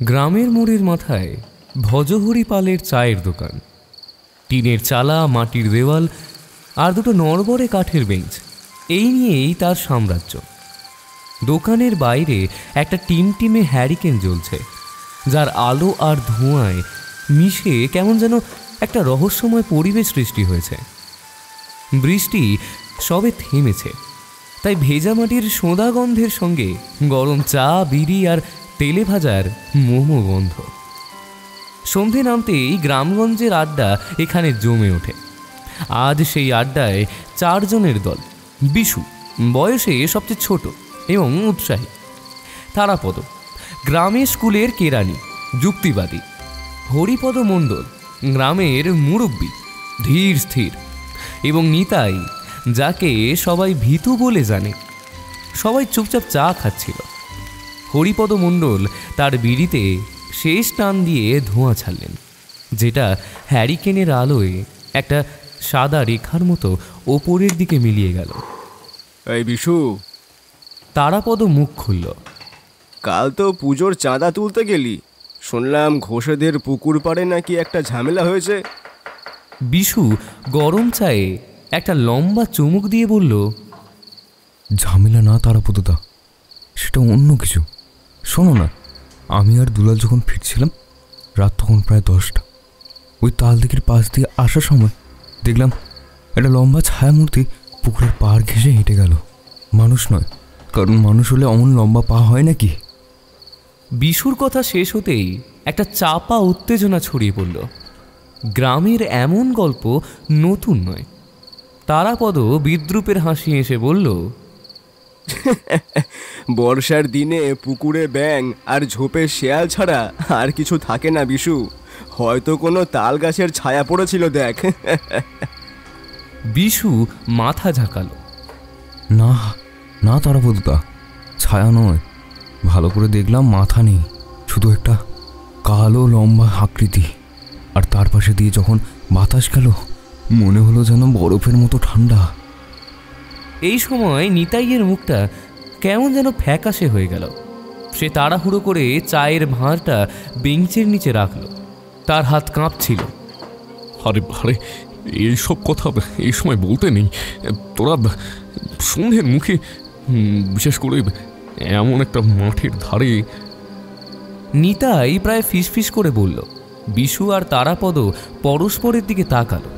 গ্রামের মোড়ের মাথায় ভজহরি পালের চায়ের দোকান। টিনের চালা, মাটির দেওয়াল আর দুটো নড়বড়ে কাঠের বেঞ্চ, এই নিয়েই তার সাম্রাজ্য। দোকানের বাইরে একটা টিমটিমে হ্যারিকেন জ্বলছে, যার আলো আর ধোঁয়ায় মিশে কেমন যেন একটা রহস্যময় পরিবেশ সৃষ্টি হয়েছে। বৃষ্টি সবে থেমেছে, তাই ভেজা মাটির সোঁদা গন্ধের সঙ্গে গরম চা, বিড়ি আর তেলে ভাজার মোমো গন্ধ। সন্ধে নামতেই গ্রামগঞ্জের আড্ডা এখানে জমে ওঠে। আজ সেই আড্ডায় 4 জনের দল। বিশু বয়সে সবচেয়ে ছোট এবং উৎসাহী। তারাপদ গ্রামের স্কুলের কেরানি, যুক্তিবাদী। হরিপদ মণ্ডল গ্রামের মুরব্বী, ধীর স্থির। এবং নিতাই, যাকে সবাই ভীতু বলে জানে। সবাই চুপচাপ চা খাচ্ছিল। হরিপদ মণ্ডল তার বিড়িতে শেষ টান দিয়ে ধোঁয়া ছাড়লেন, যেটা হ্যারিকেনের আলোয় একটা সাদা রেখার মতো ওপরের দিকে মিলিয়ে গেল। এই বিশু। তারাপদ মুখ খুলল। কাল তো পুজোর চাঁদা তুলতে গেলি, শুনলাম ঘোষেদের পুকুর পাড়ে নাকি একটা ঝামেলা হয়েছে। বিশু গরম চায়ে একটা লম্বা চুমুক দিয়ে বলল, ঝামেলা না তারাপদদা, সেটা অন্য কিছু। শোনো না, আমি আর দুলাল যখন ফিরছিলাম, রাত তখন প্রায় 10টা, ওই তালদিঘির পাশ দিয়ে আসার সময় দেখলাম একটা লম্বা ছায়ামূর্তি পুকুরের পাড় ঘেঁষে হেঁটে গেল। মানুষ নয়, কারণ মানুষ হলে অমন লম্বা পা হয় নাকি? বিশুর কথা শেষ হতেই একটা চাপা উত্তেজনা ছড়িয়ে পড়ল। গ্রামের এমন গল্প নতুন নয়। তারাপদ বিদ্রুপের হাসি এসে বলল, বর্ষার দিনে পুকুরে ব্যাঙ আর ঝোপে শেয়াল ছাড়া আর কিছু থাকে না বিশু। হয়তো কোনো তাল গাছের ছায়া পড়েছিল দেখ। বিশু মাথা ঝাঁকালো। না না তারাপদদা, ছায়া নয়। ভালো করে দেখলাম, মাথা নেই, শুধু একটা কালো লম্বা আকৃতি। আর তার পাশে দিয়ে যখন বাতাস গেল, মনে হলো যেন বরফের মতো ঠান্ডা। এই সময় নিতাইয়ের মুখটা কেমন যেন ফ্যাকাশে হয়ে গেল। সে তাড়াহুড়ো করে চায়ের ভাঁড়টা বেঞ্চের নিচে রাখল। তার হাত কাঁপছিল। আরে আরে, এইসব কথা এই সময় বলতে নেই। তোরা সন্ধ্যের মুখে, বিশেষ করে এমন একটা মাঠের ধারে। নিতাই প্রায় ফিসফিস করে বলল। বিশু আর তারাপদ পরস্পরের দিকে তাকালো।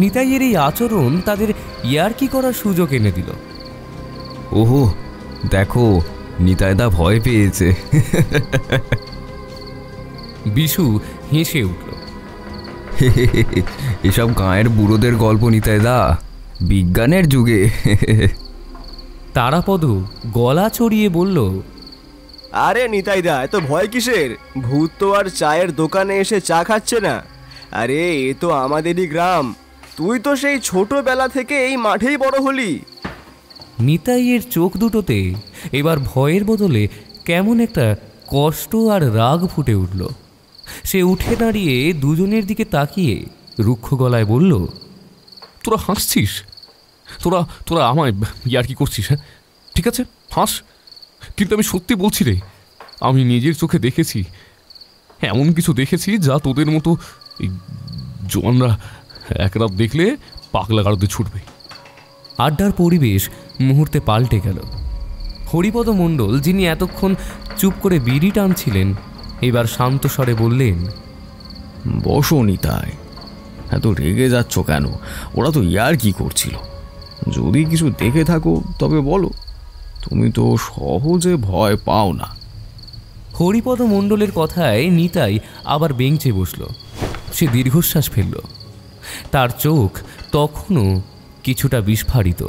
নিতাইয়ের এই আচরণ তাদের ইয়ার্কি করার সুযোগ এনে দিল। ওহো, দেখো, নিতাইদা ভয় পেয়েছে। বিশু হেসে উঠল। এসব গাঁয়ের বুড়োদের গল্প নিতাইদা, বিজ্ঞানের যুগে। তারাপদ গলা চড়িয়ে বলল, আরে নিতাইদা, এত ভয় কিসের? ভূত তো আর চায়ের দোকানে এসে চা খাচ্ছে না। আরে এ তো আমাদেরই গ্রাম। তুই তো সেই ছোটবেলা থেকে এই মাঠেই বড় হলি। নিতাইয়ের চোখ দুটোতে এবার ভয়ের বদলে কেমন একটা কষ্ট আর রাগ ফুটে উঠল। সে উঠে দাঁড়িয়ে দুজনের দিকে তাকিয়ে রুক্ষ গলায় বলল, তোরা হাসছিস? তোরা তোরা আমায় ইয়ার্কি করছিস? হ্যাঁ, ঠিক আছে, হাস। কিন্তু আমি সত্যি বলছি রে, আমি নিজের চোখে দেখেছি, এমন কিছু দেখেছি যা তোদের মতো জোয়ানরা এক রাত দেখলে পাগলা গাড়োতে ছুটবে। আড্ডার পরিবেশ মুহূর্তে পাল্টে গেল। হরিপদ মণ্ডল, যিনি এতক্ষণ চুপ করে বিড়ি টানছিলেন, এবার শান্ত স্বরে বললেন, বসো নিতাই, এত রেগে যাচ্ছ কেন? ওরা তো ইয়ার্কি করছিল। যদি কিছু দেখে থাকো তবে বলো, তুমি তো সহজে ভয় পাও না। হরিপদ মণ্ডলের কথায় নিতাই আবার বেঞ্চে বসল। সে দীর্ঘশ্বাস ফেলল। তার চোখ তখনও কিছুটা বিস্ফারিত।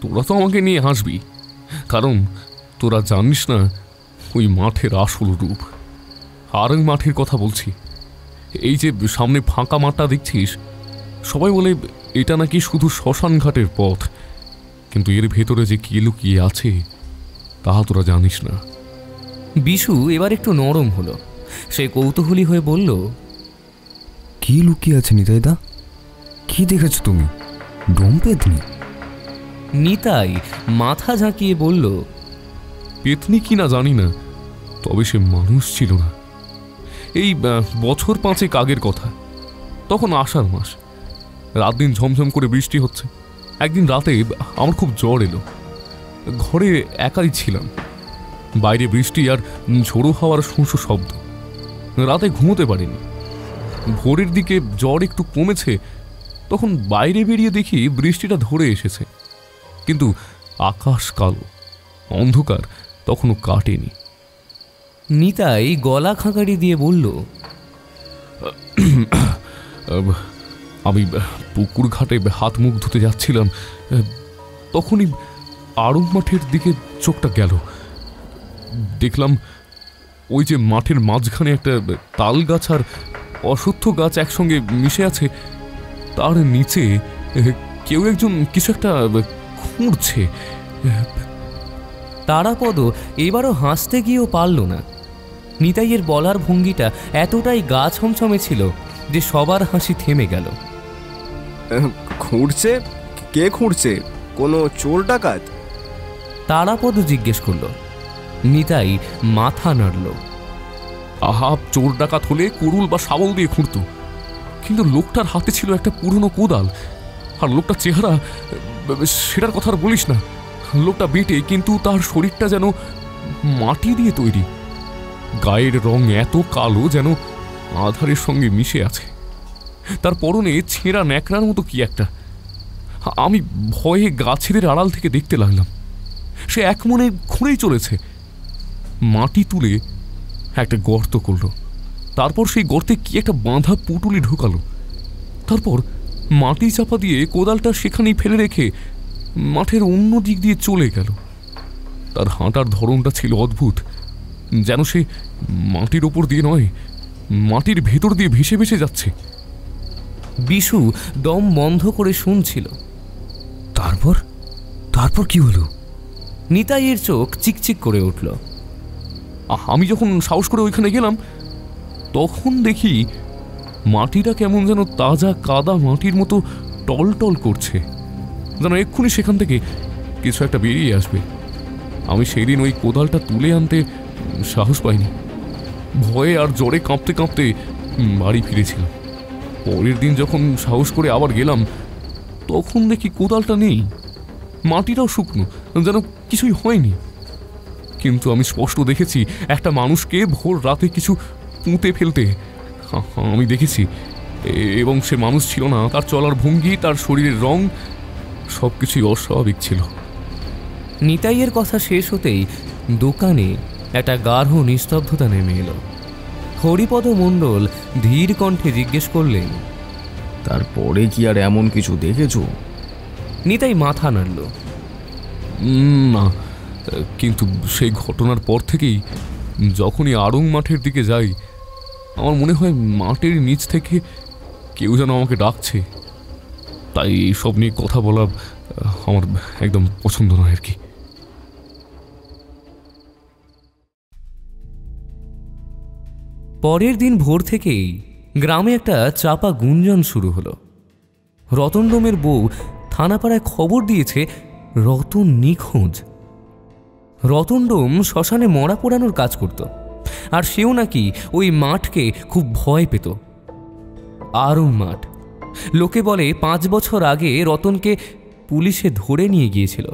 তোরা তো আমাকে নিয়ে হাসবি, কারণ তোরা জানিস না ওই মাঠের আসল রূপ। আর ওই মাঠের কথা বলছি। এই যে সামনে ফাঁকা মাঠটা দেখছিস, সবাই বলে এটা নাকি শুধু শ্মশান ঘাটের পথ, কিন্তু এর ভেতরে যে কি লুকিয়ে আছে তাহা তোরা জানিস না। বিশু এবার একটু নরম হলো। সে কৌতূহলী হয়ে বলল, কি লুকিয়ে আছে নিতাইদা? কি দেখেছো তুমি? ডোমপেতনি? নিতাই মাথা ঝাঁকিয়ে বলল, পেতনি কি না জানি না, তবে সে মানুষ ছিল না। এই বছর 5 আগের কথা। তখন আষাঢ় মাস, রাত দিন ঝমঝম করে বৃষ্টি হচ্ছে। একদিন রাতে আমার খুব জ্বর এলো। ঘরে একাই ছিলাম। বাইরে বৃষ্টি আর ঝোড়ো হাওয়ার শোঁ শব্দ। রাতে ঘুমোতে পারিনি। ভোরের দিকে জ্বর একটু কমেছে, তখন বাইরে বেরিয়ে দেখি বৃষ্টিটা ধরে এসেছে, কিন্তু আকাশ কালো, অন্ধকার তখনও কাটেনি। নিতাই গলা খাঁকারি দিয়ে বলল, আমি পুকুর ঘাটে হাত মুখ ধুতে যাচ্ছিলাম, তখনই আড়ং মাঠের দিকে চোখটা গেল। দেখলাম ওই যে মাঠের মাঝখানে একটা তাল গাছ আর অশ্বত্থ গাছ একসঙ্গে মিশে আছে, তার নিচে কেউ একজন কিছু একটা খুঁড়ছে। তারাপদ এবারও হাসতে গিয়েও পারল না। নিতাইয়ের বলার ভঙ্গিটা এতটাই গা ছমছমে ছিল যে সবার হাসি থেমে গেল। খুঁড়ছে? কে খুঁড়ছে? কোনো চোর ডাকাত? তারাপদ জিজ্ঞেস করল। নিতাই মাথা নাড়ল। আহা, চোর ডাকাত হলে কুড়ুল বা শাবল দিয়ে খুঁড়ত, কিন্তু লোকটার হাতে ছিল একটা পুরনো কোদাল। আর লোকটার চেহারা, সেটার কথা আর বলিস না। লোকটা বেটে, কিন্তু তার শরীরটা যেন মাটি দিয়ে তৈরি। গায়ের রং এত কালো যেন আধারের সঙ্গে মিশে আছে। তার পরনে ছেঁড়া ন্যাকড়ার মতো কি একটা। আমি ভয়ে গাছেদের আড়াল থেকে দেখতে লাগলাম। সে এক মনে খুঁড়েই চলেছে। মাটি তুলে একটা গর্ত করল, তারপর সেই গর্তে কি একটা বাঁধা পুটুলি ঢোকালো। তারপর মাটি চাপা দিয়ে কোদালটা সেখানেই ফেলে রেখে মাঠের অন্য দিক দিয়ে চলে গেল। তার হাঁটার ধরনটা ছিল অদ্ভুত, যেন সে মাটির ওপর দিয়ে নয়, মাটির ভেতর দিয়ে ভেসে ভেসে যাচ্ছে। বিশু দম বন্ধ করে শুনছিল। তারপর তারপর কি হলো? নিতাইয়ের চোখ চিকচিক করে উঠল। আমি যখন সাহস করে ওইখানে গেলাম, তখন দেখি মাটিটা কেমন যেন তাজা কাদা মাটির মতো টলটল করছে, যেন এক্ষুনি সেখান থেকে কিছু একটা বেরিয়ে আসবে। আমি সেই দিন ওই কোদালটা তুলে আনতে সাহস পাইনি। ভয়ে আর জ্বরে কাঁপতে কাঁপতে বাড়ি ফিরেছিলাম। পরের দিন যখন সাহস করে আবার গেলাম, তখন দেখি কোদালটা নেই, মাটিটাও শুকনো, যেন কিছুই হয়নি। কিন্তু আমি স্পষ্ট দেখেছি একটা মানুষকে ভোর রাতে কিছু পুঁতে ফেলতে। আমি দেখেছি, এবং সে মানুষ ছিল না। তার চলার ভঙ্গি, তার শরীরের রং, সব কিছুই অস্বাভাবিক ছিল। নিতাইয়ের কথা শেষ হতেই দোকানে একটা গাঢ় নিস্তব্ধতা নেমে এলো। হরিপদ মণ্ডল ধীর কণ্ঠে জিজ্ঞেস করলেন, তারপরে কি আর এমন কিছু দেখেছো? নিতাই মাথা নাড়ল। না, কিন্তু সেই ঘটনার পর থেকেই যখনই আড়ং মাঠের দিকে যাই, আমার মনে হয় মাঠের নিচ থেকে কেউ যেন আমাকে ডাকছে। তাই এইসব নিয়ে কথা বলা আমার একদম পছন্দ নয় আর কি। পরের দিন ভোর থেকেই গ্রামে একটা চাপা গুঞ্জন শুরু হলো। রতনডোমের বউ থানাপাড়ায় খবর দিয়েছে রতন নিখোঁজ। রতনডোম শ্মশানে মরা পোড়ানোর কাজ করত, আর সেও নাকি ওই মাঠকে খুব ভয় পেত। আড়ং মাঠ, লোকে বলে 5 বছর আগে রতনকে পুলিশে ধরে নিয়ে গিয়েছিল।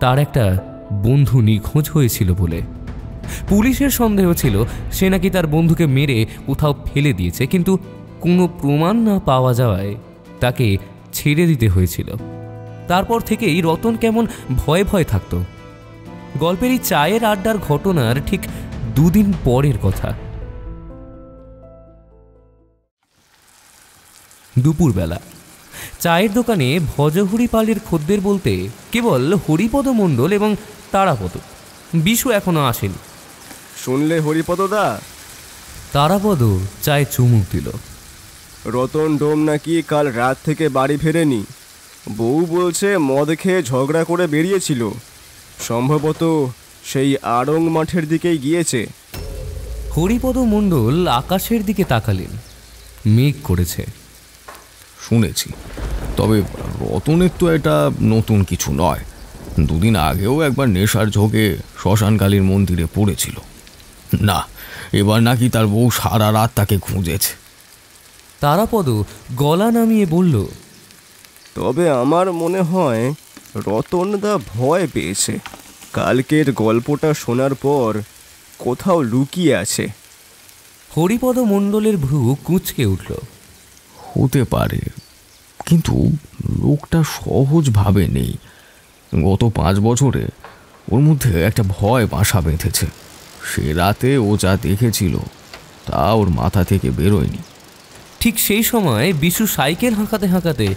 তার একটা বন্ধু নিখোঁজ হয়েছিল বলে পুলিশের সন্দেহ ছিল সে নাকি তার বন্ধুকে মেরে কোথাও ফেলে দিয়েছে, কিন্তু কোনো প্রমাণ না পাওয়া যাওয়ায় তাকে ছেড়ে দিতে হয়েছিল। তারপর থেকেই রতন কেমন ভয়ে ভয়ে থাকত। গল্পের এই চায়ের আড্ডার ঘটনার ঠিক 2 দিন পরের কথা। দুপুরবেলা চায়ের দোকানে ভজহরি পালের খদ্দের বলতে কেবল হরিপদ মণ্ডল এবং তারাপদ। বিশু এখনো আসেনি। শুনলে হরিপদদা? তারাপদ চায়ে চুমুক দিল। রতন ডোম নাকি কাল রাত থেকে বাড়ি ফেরেনি। বউ বলছে মদ খেয়ে ঝগড়া করে বেরিয়েছিল, সম্ভবত সেই আড়ং মাঠের দিকেই গিয়েছে। হরিপদ মণ্ডল আকাশের দিকে তাকালেন। মেঘ করেছে। শুনেছি, তবে রতনের তো এটা নতুন কিছু নয়। 2 দিন আগেও একবার নেশার ঝোঁকে শ্মশানকালীর মন্দিরে পড়েছিল। না, এবার নাকি তার বউ সারা রাত তাকে খুঁজেছে। তারাপদ গলা নামিয়ে বলল, তবে আমার মনে হয় রতনদা ভয় পেয়েছে। কালকের গল্পটা শোনার পর কোথাও লুকিয়ে আছে। হরিপদ মণ্ডলের ভ্রু কুঁচকে উঠল। হতে পারে, কিন্তু লোকটা সহজভাবে নেই। গত 5 বছরে ওর মধ্যে একটা ভয় বাসা বেঁধেছে। সে রাতে ও যা দেখেছিল তা ওর মাথা থেকে বেরোয়নি। ঠিক সেই সময় বিশু সাইকেল হাঁকাতে হাঁকাতে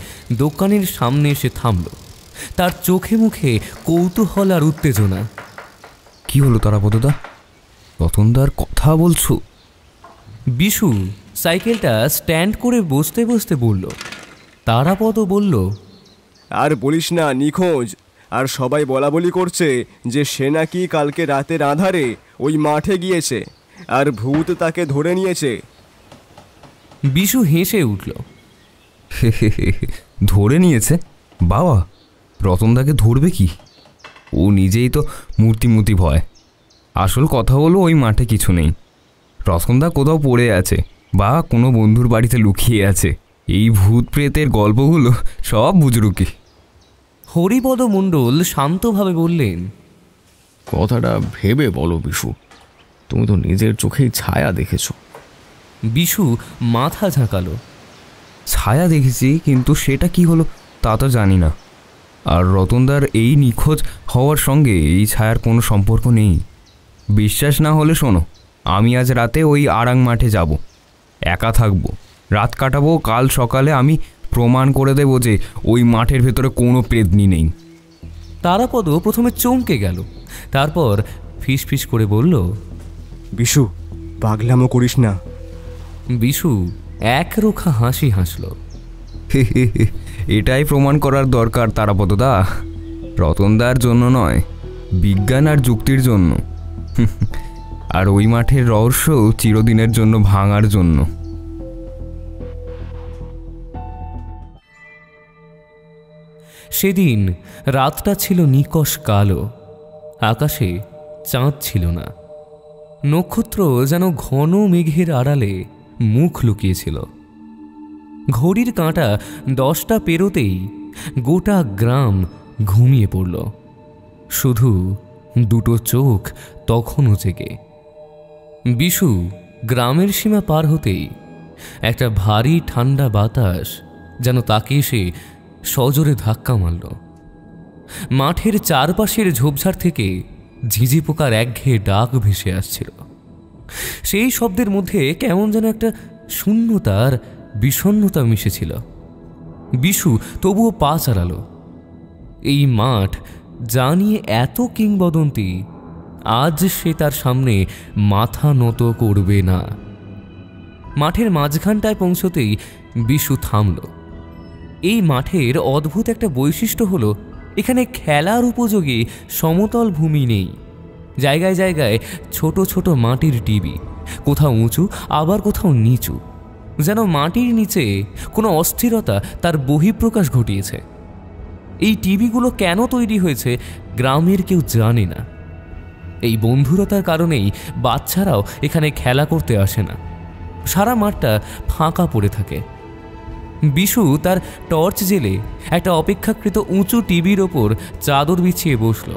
দোকানের সামনে এসে থামল। তার চোখে মুখে কৌতূহল আর উত্তেজনা। কি হলো তারাপদদা? রতনদার কথা বলছো? বিশু সাইকেলটা স্ট্যান্ড করে বসতে বসতে বলল। তারাপদ বলল, আর বলিস না, নিখোঁজ। আর সবাই বলা বলি করছে যে সে নাকি কালকে রাতের আঁধারে ওই মাঠে গিয়েছে আর ভূত তাকে ধরে নিয়েছে। বিশু হেসে উঠল। ধরে নিয়েছে? বাবা, রতনদাকে ধরবে কি? ও নিজেই তো মূর্তি ভয়। আসল কথা হলো ওই মাঠে কিছু নেই। রতনদা কোথাও পড়ে আছে বা কোনো বন্ধুর বাড়িতে লুকিয়ে আছে। এই ভূত প্রেতের গল্পগুলো সব বুজরুকি। হরিপদ মণ্ডল শান্তভাবে বললেন, কথাটা ভেবে বলো বিশু, তুমি তো নিজের চোখেই ছায়া দেখেছো। বিশু মাথা ঝাঁকালো। ছায়া দেখেছি, কিন্তু সেটা কি হলো তা তো জানি না। আর রতনদার এই নিখোঁজ হওয়ার সঙ্গে এই ছায়ার কোনো সম্পর্ক নেই। বিশ্বাস না হলে শোনো, আমি আজ রাতে ওই আরাং মাঠে যাব, একা থাকবো, রাত কাটাবো। কাল সকালে আমি প্রমাণ করে দেব যে ওই মাঠের ভেতরে কোনো প্রেতনি নেই। তারাপদ প্রথমে চমকে গেল, তারপর ফিসফিস করে বলল, বিশু, পাগলামো করিস না। বিশু একরোখা হাসি হাসল। এটাই প্রমাণ করার দরকার তারাপদদা, রতনদার জন্য নয়, বিজ্ঞান আর যুক্তির জন্য। আর ওই মাঠের রহস্য চিরদিনের জন্য ভাঙার জন্য। সেদিন রাতটা ছিল নিকষ কালো। আকাশে চাঁদ ছিল না। নক্ষত্র যেন ঘন মেঘের আড়ালে মুখ লুকিয়েছিল। ঘড়ির কাঁটা 10টা পেরোতেই গোটা গ্রাম ঘুমিয়ে পড়ল। শুধু দুটো চোখ তখনও জেগে। বিশু গ্রামের সীমা পার হতেই একটা ভারী ঠান্ডা বাতাস যেন তাকে এসে সজোরে ধাক্কা মারল। মাঠের চারপাশের ঝোপঝাড় থেকে ঝিঝি পোকার একঘেয়ে ডাক ভেসে আসছিল। সেই শব্দের মধ্যে কেমন যেন একটা শূন্যতার বিষণ্ণতা মিশেছিল। বিশু তবুও পা চালালো। এই মাঠ যা নিয়ে এত কিংবদন্তি, আজ সে তার সামনে মাথা নত করবে না। মাঠের মাঝখানটায় পৌঁছতেই বিশু থামল। এই মাঠের অদ্ভুত একটা বৈশিষ্ট্য হলো, এখানে খেলার উপযোগী সমতল ভূমি নেই। জায়গায় জায়গায় ছোট ছোট মাটির টিবি, কোথাও উঁচু আবার কোথাও নিচু, যেন মাটির নিচে কোনো অস্থিরতা তার বহিঃপ্রকাশ ঘটিয়েছে। এই টিবিগুলো কেন তৈরি হয়েছে গ্রামের কেউ জানে না। এই বন্ধুরতার কারণেই বাচ্চারাও এখানে খেলা করতে আসে না। সারা মাঠটা ফাঁকা পড়ে থাকে। বিশু তার টর্চ জেলে একটা অপেক্ষাকৃত উঁচু টিভির ওপর চাদর বিছিয়ে বসল।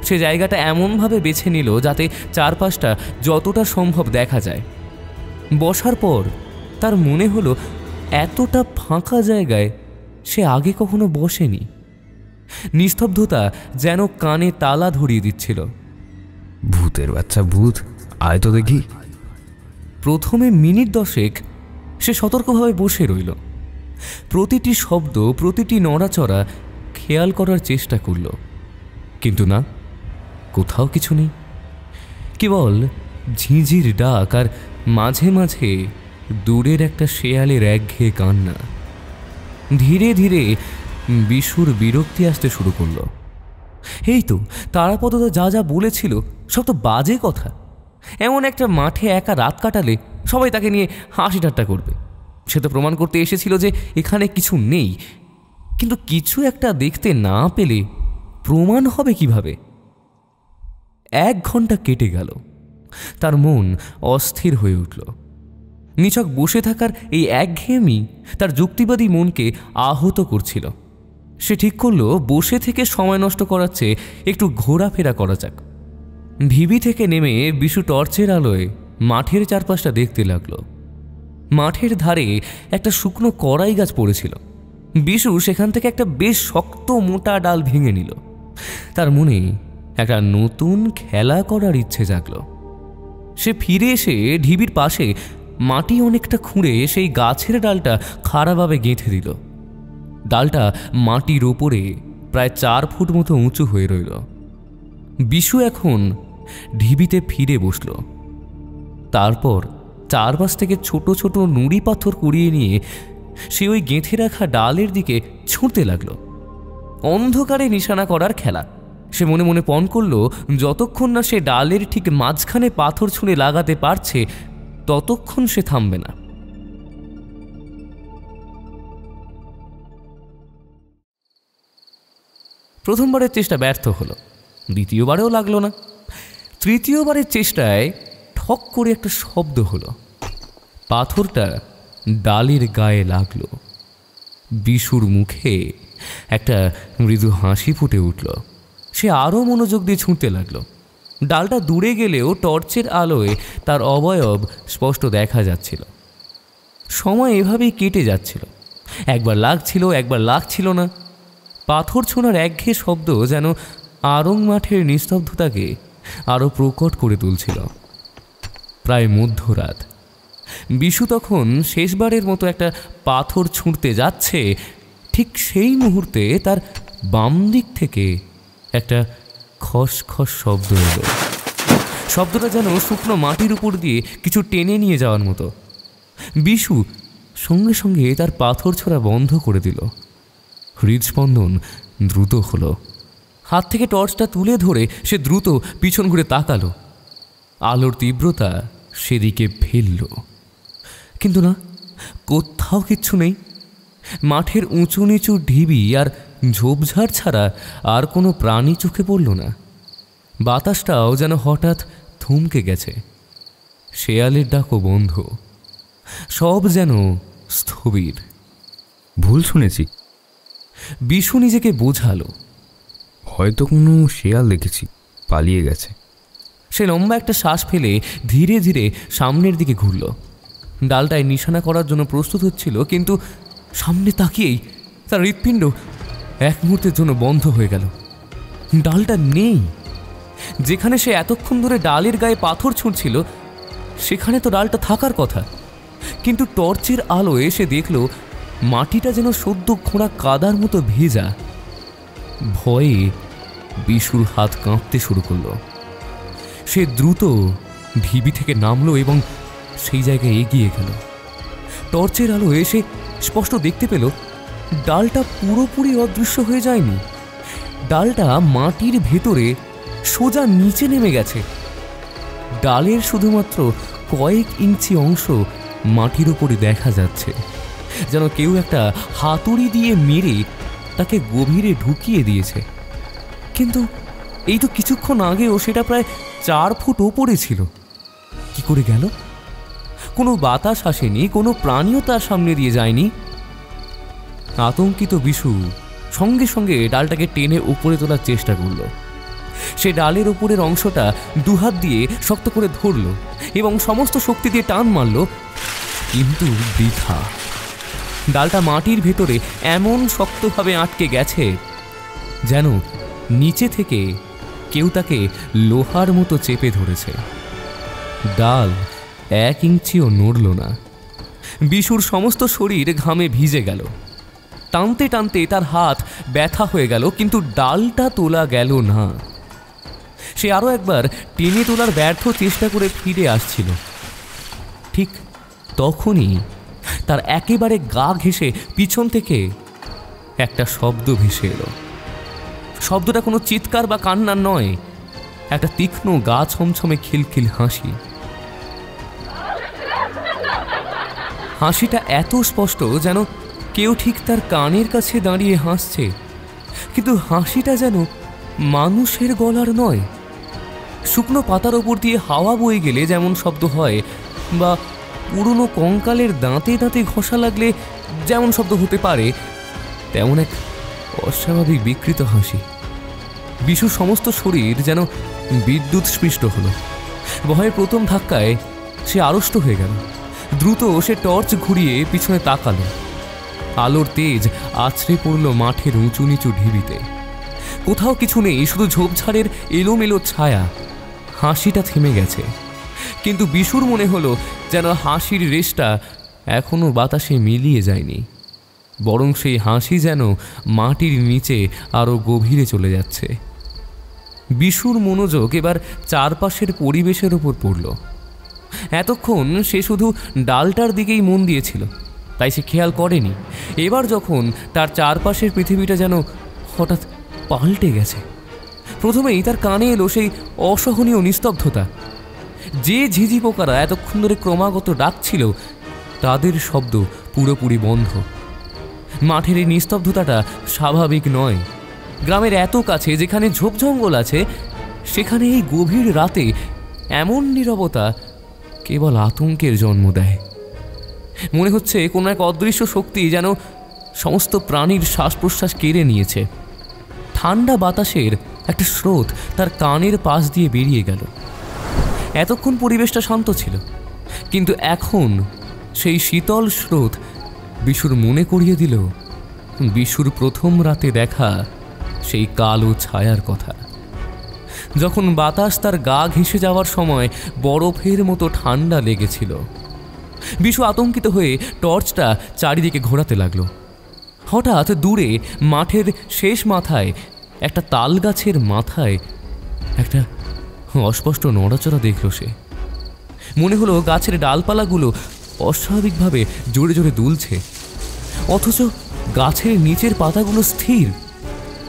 সে জায়গাটা এমনভাবে বেছে নিল যাতে চারপাশটা যতটা সম্ভব দেখা যায়। বসার পর তার মনে হলো এতটা ফাঁকা জায়গায় সে আগে কখনো বসেনি। নিস্তব্ধতা যেন কানে তালা ধরিয়ে দিচ্ছিল। ভূতের বাচ্চা ভূত, আয় তো দেখি। প্রথমে মিনিট 10 সে সতর্কভাবে বসে রইল। প্রতিটি শব্দ, প্রতিটি নড়াচড়া খেয়াল করার চেষ্টা করল, কিন্তু না, কোথাও কিছু নেই। কেবল ঝিঁঝির ডাক আর মাঝে মাঝে দূরের একটা শেয়ালের একঘেয়ে কান্না। ধীরে ধীরে বিশুর বিরক্তি আসতে শুরু করল। এই তো তারাপদদা যা যা বলেছিল সব তো বাজে কথা। এমন একটা মাঠে একা রাত কাটালে সবাই তাকে নিয়ে হাসি ঠাট্টা করবে। সে তো প্রমাণ করতে এসেছিল যে এখানে কিছু নেই, কিন্তু কিছু একটা দেখতে না পেলে প্রমাণ হবে কিভাবে? 1 ঘন্টা কেটে গেল। তার মন অস্থির হয়ে উঠল। নিছক বসে থাকার এই একঘেয়েমি তার যুক্তিবাদী মনকে আহত করছিল। সে ঠিক করল বসে থেকে সময় নষ্ট করার চেয়ে একটু ঘোরাফেরা করা যাক। ঢিবি থেকে নেমে বিশু টর্চের আলোয় মাঠের চারপাশটা দেখতে লাগলো। মাঠের ধারে একটা শুকনো কড়াই গাছ পড়েছিল। বিশু সেখান থেকে একটা বেশ শক্ত মোটা ডাল ভেঙে নিল। তার মনে একটা নতুন খেলা করার ইচ্ছে জাগল। সে ফিরে এসে ঢিবির পাশে মাটি অনেকটা খুঁড়ে সেই গাছের ডালটা খাড়াভাবে গেঁথে দিল। ডালটা মাটির ওপরে প্রায় 4 ফুট মতো উঁচু হয়ে রইল। বিশু এখন ঢিবিতে ফিরে বসল। তারপর চারপাশ থেকে ছোট ছোট নুড়ি পাথর কুড়িয়ে নিয়ে সে ওই গেঁথে রাখা ডালের দিকে ছুঁড়তে লাগলো। অন্ধকারে নিশানা করার খেলা। সে মনে মনে পণ করল যতক্ষণ না সে ডালের ঠিক মাঝখানে পাথর ছুঁড়ে লাগাতে পারছে ততক্ষণ সে থামবে না। প্রথমবারের চেষ্টা ব্যর্থ হলো, দ্বিতীয়বারেও লাগলো না। তৃতীয়বারের চেষ্টায় ঠক করে একটা শব্দ হলো। পাথরটা ডালের গায়ে লাগলো। বিশুর মুখে একটা মৃদু হাসি ফুটে উঠল। সে আরও মনোযোগ দিয়ে ছুঁড়তে লাগলো। ডালটা দূরে গেলেও টর্চের আলোয় তার অবয়ব স্পষ্ট দেখা যাচ্ছিল। সময় এভাবেই কেটে যাচ্ছিল। একবার লাগছিল, একবার লাগছিল না। পাথর ছোঁড়ার একঘেয়ে শব্দ যেন আরং মাঠের নিস্তব্ধতাকে আরও প্রকট করে তুলছিল। প্রায় মধ্যরাত। বিশু তখন শেষবারের মতো একটা পাথর ছুঁড়তে যাচ্ছে। ঠিক সেই মুহূর্তে তার বাম দিক থেকে একটা খসখস শব্দ এলো। শব্দটা যেন শুকনো মাটির উপর দিয়ে কিছু টেনে নিয়ে যাওয়ার মতো। বিশু সঙ্গে সঙ্গে তার পাথর ছোঁড়া বন্ধ করে দিল। হৃদস্পন্দন দ্রুত হলো। হাত থেকে টর্চটা তুলে ধরে সে দ্রুত পিছন ঘুরে তাকালো। আলোর তীব্রতা সেদিকে ফেলল, কিন্তু না, কোথাও কিচ্ছু নেই। মাঠের উঁচু নিচু ঢিবি আর ঝোপঝাড় ছাড়া আর কোনো প্রাণী চোখে পড়ল না। বাতাসটাও যেন হঠাৎ থমকে গেছে। শেয়ালের ডাকও বন্ধ। সব যেন স্থবির। ভুল শুনেছি? বিশু নিজেকে বোঝালো। হয়তো কোনো শেয়াল দেখেছি, পালিয়ে গেছে। সে লম্বা একটা শ্বাস ফেলে ধীরে ধীরে সামনের দিকে ঘুরল। ডালটায় নিশানা করার জন্য প্রস্তুত হচ্ছিল, কিন্তু সামনে তাকিয়েই তার হৃৎপিণ্ড এক মুহূর্তের জন্য বন্ধ হয়ে গেল। ডালটা নেই। যেখানে সে এতক্ষণ ধরে ডালের গায়ে পাথর ছুঁড়ছিল সেখানে তো ডালটা থাকার কথা, কিন্তু টর্চের আলোয় সে দেখল মাটিটা যেন সদ্য খোঁড়া কাদার মতো ভেজা। ভয়ে বিশুর হাত কাঁপতে শুরু করলো। সে দ্রুত ঢিবি থেকে নামলো এবং সেই জায়গায় এগিয়ে গেল। টর্চের আলোয় সে স্পষ্ট দেখতে পেল ডালটা পুরোপুরি অদৃশ্য হয়ে যায়নি। ডালটা মাটির ভেতরে সোজা নিচে নেমে গেছে। ডালের শুধুমাত্র কয়েক ইঞ্চি অংশ মাটির উপরে দেখা যাচ্ছে, যেন কেউ একটা হাতুড়ি দিয়ে মেরে তাকে গভীরে ঢুকিয়ে দিয়েছে। কিন্তু এই তো কিছুক্ষণ আগেও সেটা প্রায় 4 ফুট ওপরে ছিল। কি করে গেল? কোনো বাতাস আসেনি, কোনো প্রাণীও তার সামনে দিয়ে যায়নি। আতঙ্কিত বিশু সঙ্গে সঙ্গে ডালটাকে টেনে উপরে তোলার চেষ্টা করল। সে ডালের উপরের অংশটা দুহাত দিয়ে শক্ত করে ধরল এবং সমস্ত শক্তি দিয়ে টান মারল, কিন্তু বৃথা। ডালটা মাটির ভেতরে এমন শক্তভাবে আটকে গেছে যেন নিচে থেকে কেউ তাকে লোহার মতো চেপে ধরেছে। ডাল 1 ইঞ্চিও নড়ল না। বিশুর সমস্ত শরীর ঘামে ভিজে গেল। টানতে টানতে তার হাত ব্যথা হয়ে গেল, কিন্তু ডালটা তোলা গেল না। সে আরও একবার টেনে তোলার ব্যর্থ চেষ্টা করে ফিরে আসছিল। ঠিক তখনই তার একেবারে গা ঘেঁষে পিছন থেকে একটা শব্দ ভেসে এলো। শব্দটা কোনো চিৎকার বা কান্নার নয়, একটা তীক্ষ্ণ গা ছমছমে খিলখিল হাসি। হাসিটা এত স্পষ্ট যেন কেউ ঠিক তার কানের কাছে দাঁড়িয়ে হাসছে, কিন্তু হাসিটা যেন মানুষের গলার নয়, শুকনো পাতার ওপর দিয়ে হাওয়া বয়ে গেলে যেমন শব্দ হয়, বা পুরনো কঙ্কালের দাঁতে দাঁতে ঘষা লাগলে যেমন শব্দ হতে পারে, তেমন এক অস্বাভাবিক বিকৃত হাসি। বিশুর সমস্ত শরীর যেন বিদ্যুৎ স্পৃষ্ট হলো। ভয়ের প্রথম ধাক্কায় সে আড়ষ্ট হয়ে গেল। দ্রুত সে টর্চ ঘুরিয়ে পিছনে তাকালো। আলোর তেজ আছড়ে পড়ল মাঠের উঁচু নিচু ঢিবিতে। কোথাও কিছু নেই, শুধু ঝোপঝাড়ের এলোমেলো ছায়া। হাসিটা থেমে গেছে, কিন্তু বিশুর মনে হলো যেন হাসির রেশটা এখনো বাতাসে মিলিয়ে যায়নি, বরং সেই হাসি যেন মাটির নিচে আরো গভীরে চলে যাচ্ছে। বিশুর মনোযোগ এবার চারপাশের পরিবেশের উপর পড়ল। এতক্ষণ সে শুধু ডালটার দিকেই মন দিয়েছিল, তাই সে খেয়াল করেনি এবার যখন তার চারপাশের পৃথিবীটা যেন হঠাৎ পাল্টে গেছে। প্রথমেই তার কানে এলো সেই অসহনীয় নিস্তব্ধতা। যে ঝিঝি পোকারা এতক্ষণ ধরে ক্রমাগত ডাকছিল, তাদের শব্দ পুরোপুরি বন্ধ। মাঠের এই নিস্তব্ধতাটা স্বাভাবিক নয়। গ্রামের এত কাছে যেখানে ঝোপজঙ্গল আছে, সেখানে এই গভীর রাতে এমন নীরবতা কেবল আতঙ্কের জন্ম দেয়। মনে হচ্ছে কোনো এক অদৃশ্য শক্তি যেন সমস্ত প্রাণীর শ্বাস প্রশ্বাস কেড়ে নিয়েছে। ঠান্ডা বাতাসের একটা স্রোত তার কানের পাশ দিয়ে বেরিয়ে গেল। এতক্ষণ পরিবেশটা শান্ত ছিল, কিন্তু এখন সেই শীতল স্রোত বিশুর মনে করিয়ে দিল বিশুর প্রথম রাতে দেখা সেই কালো ছায়ার কথা, যখন বাতাস তার গা ঘেঁষে যাওয়ার সময় বরফের মতো ঠান্ডা লেগেছিল। বিশু আতঙ্কিত হয়ে টর্চটা চারিদিকে ঘোরাতে লাগলো। হঠাৎ দূরে মাঠের শেষ মাথায় একটা তাল গাছের মাথায় একটা অস্পষ্ট নড়াচড়া দেখল সে। মনে হলো গাছের ডালপালাগুলো অস্বাভাবিকভাবে জোরে জোরে দুলছে, অথচ গাছের নিচের পাতাগুলো স্থির,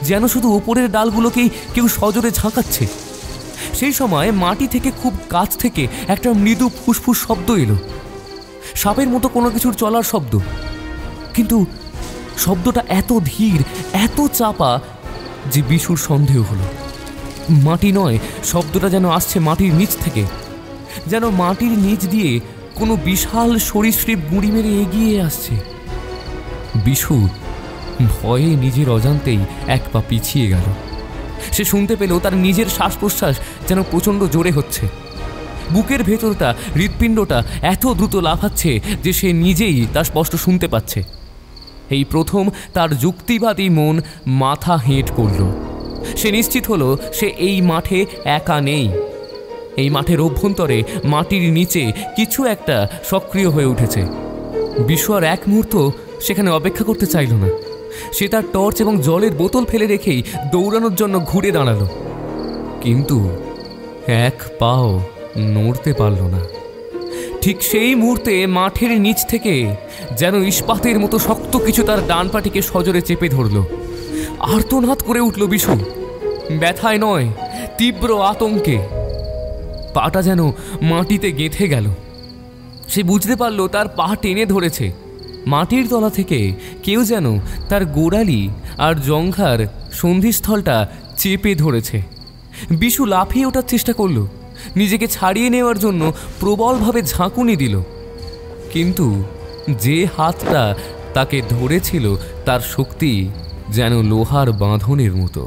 যেন শুধু ওপরের ডালগুলোকেই কেউ সজোরে ঝাঁকাচ্ছে। সেই সময় মাটি থেকে খুব কাছ থেকে একটা মৃদু ফুসফুস শব্দ এলো, সাপের মতো কোনো কিছুর চলার শব্দ। কিন্তু শব্দটা এত ধীর, এত চাপা যে বিশুর সন্দেহ হলো মাটি নয়, শব্দটা যেন আসছে মাটির নিচ থেকে, যেন মাটির নিচ দিয়ে কোনো বিশাল সরীসৃপ গুঁড়ি মেরে এগিয়ে আসছে। বিশু ভয়ে নিজের অজান্তেই এক পা পিছিয়ে গেল। সে শুনতে পেল তার নিজের শ্বাস প্রশ্বাস যেন প্রচণ্ড জোরে হচ্ছে। বুকের ভেতরটা, হৃৎপিণ্ডটা এত দ্রুত লাফাচ্ছে যে সে নিজেই তা স্পষ্ট শুনতে পাচ্ছে। এই প্রথম তার যুক্তিবাদী মন মাথা হেঁট করল। সে নিশ্চিত হলো সে এই মাঠে একা নেই। এই মাঠের অভ্যন্তরে মাটির নিচে কিছু একটা সক্রিয় হয়ে উঠেছে। বিশু আর এক মুহূর্ত সেখানে অপেক্ষা করতে চাইল না। সে তার টর্চ এবং জলের বোতল ফেলে রেখেই দৌড়ানোর জন্য ঘুরে দাঁড়ালো, কিন্তু এক পাও নড়তে পারল না। ঠিক সেই মুহূর্তে মাঠের নিচ থেকে যেন ইস্পাতের মতো শক্ত কিছু তার ডান পাটিকে সজোরে চেপে ধরল। আর্তনাদ করে উঠল বিশু, ব্যথায় নয়, তীব্র আতঙ্কে। পাটা যেন মাটিতে গেঁথে গেল। সে বুঝতে পারল তার পা টেনে ধরেছে। মাটির তলা থেকে কেউ যেন তার গোড়ালি আর জঙ্ঘার সন্ধিস্থলটা চেপে ধরেছে। বিশু লাফিয়ে ওঠার চেষ্টা করল, নিজেকে ছাড়িয়ে নেওয়ার জন্য প্রবলভাবে ঝাঁকুনি দিল, কিন্তু যে হাতটা তাকে ধরেছিল তার শক্তি যেন লোহার বাঁধনের মতো।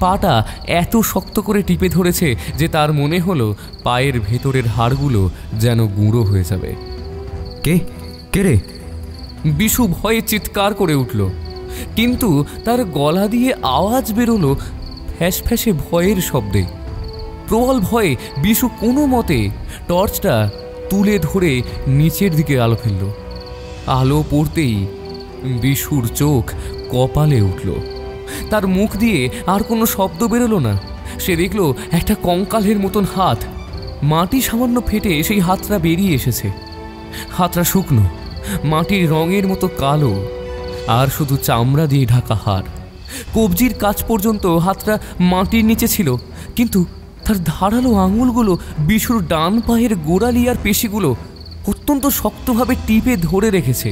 পাটা এত শক্ত করে টিপে ধরেছে যে তার মনে হলো পায়ের ভেতরের হাড়গুলো যেন গুঁড়ো হয়ে যাবে। কে কে রে? বিশু ভয়ে চিৎকার করে উঠল, কিন্তু তার গলা দিয়ে আওয়াজ বেরোলো ফ্যাস ফ্যাসে ভয়ের শব্দে। প্রবল ভয়ে বিশু কোনো মতে টর্চটা তুলে ধরে নিচের দিকে আলো ফেলল। আলো পড়তেই বিশুর চোখ কপালে উঠল। তার মুখ দিয়ে আর কোনো শব্দ বেরোলো না। সে দেখল একটা কঙ্কালের মতন হাত। মাটি সামান্য ফেটে সেই হাতটা বেরিয়ে এসেছে। হাতটা শুকনো, মাটির রঙের মতো কালো, আর শুধু চামড়া দিয়ে ঢাকা হাড়। কবজির কাছ পর্যন্ত হাতটা মাটির নিচে ছিল, কিন্তু তার ধারালো আঙুলগুলো বিশুর ডান পায়ের গোড়ালি আর পেশিগুলো অত্যন্ত শক্তভাবে টিপে ধরে রেখেছে।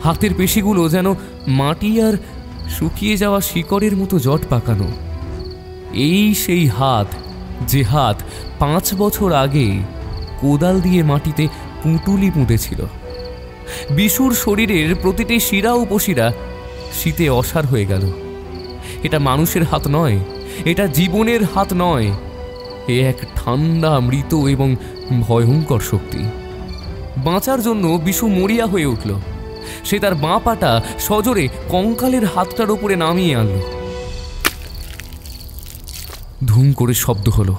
হাতের পেশিগুলো যেন মাটি আর শুকিয়ে যাওয়া শিকড়ের মতো জট পাকানো। এই সেই হাত যে হাত 5 বছর আগে কোদাল দিয়ে মাটিতে পুঁটুলি পুঁতেছিল। বিশুর শরীরের প্রতিটি শিরা উপশিরা শীতে অসাড় হয়ে গেল। এটা মানুষের হাত নয়, এটা জীবনের হাত নয়, এ এক ঠান্ডা, মৃত এবং ভয়ঙ্কর শক্তি। বাঁচার জন্য বিশু মরিয়া হয়ে উঠল। সে তার বাঁ পাটা সজোরে কঙ্কালের হাতটার উপরে নামিয়ে আনল। ধুম করে শব্দ হলো।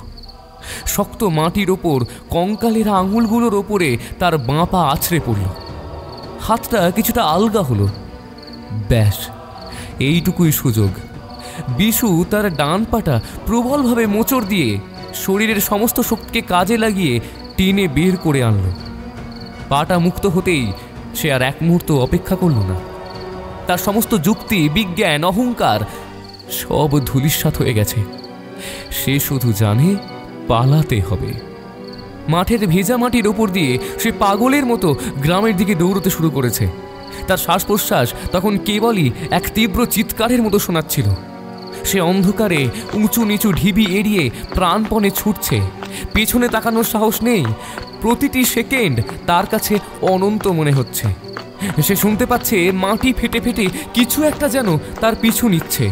শক্ত মাটির ওপর কঙ্কালের আঙুলগুলোর ওপরে তার বাঁ পা আছড়ে পড়ল। হাতটা কিছুটা আলগা হলো। ব্যাস, এইটুকুই সুযোগ। বিশু তার ডান পাটা প্রবলভাবে মোচড় দিয়ে শরীরের সমস্ত শক্তিকে কাজে লাগিয়ে টেনে বের করে আনল। পাটা মুক্ত হতেই সে আর এক মুহূর্ত অপেক্ষা করল না। তার সমস্ত যুক্তি, বিজ্ঞান, অহংকার সব ধূলিসাৎ হয়ে গেছে। সে শুধু জানে পালাতে হবে। মাঠের ভেজা মাটির ওপর দিয়ে সে পাগলের মতো গ্রামের দিকে দৌড়তে শুরু করেছে। তার শ্বাস প্রশ্বাস তখন কেবলই এক তীব্র চিৎকারের মতো শোনাচ্ছিল। সে অন্ধকারে উঁচু নিচু ঢিবি এড়িয়ে প্রাণপণে ছুটছে। পেছনে তাকানোর সাহস নেই। প্রতিটি সেকেন্ড তার কাছে অনন্ত মনে হচ্ছে। সে শুনতে পাচ্ছে মাটি ফেটে ফেটে কিছু একটা যেন তার পিছু নিচ্ছে।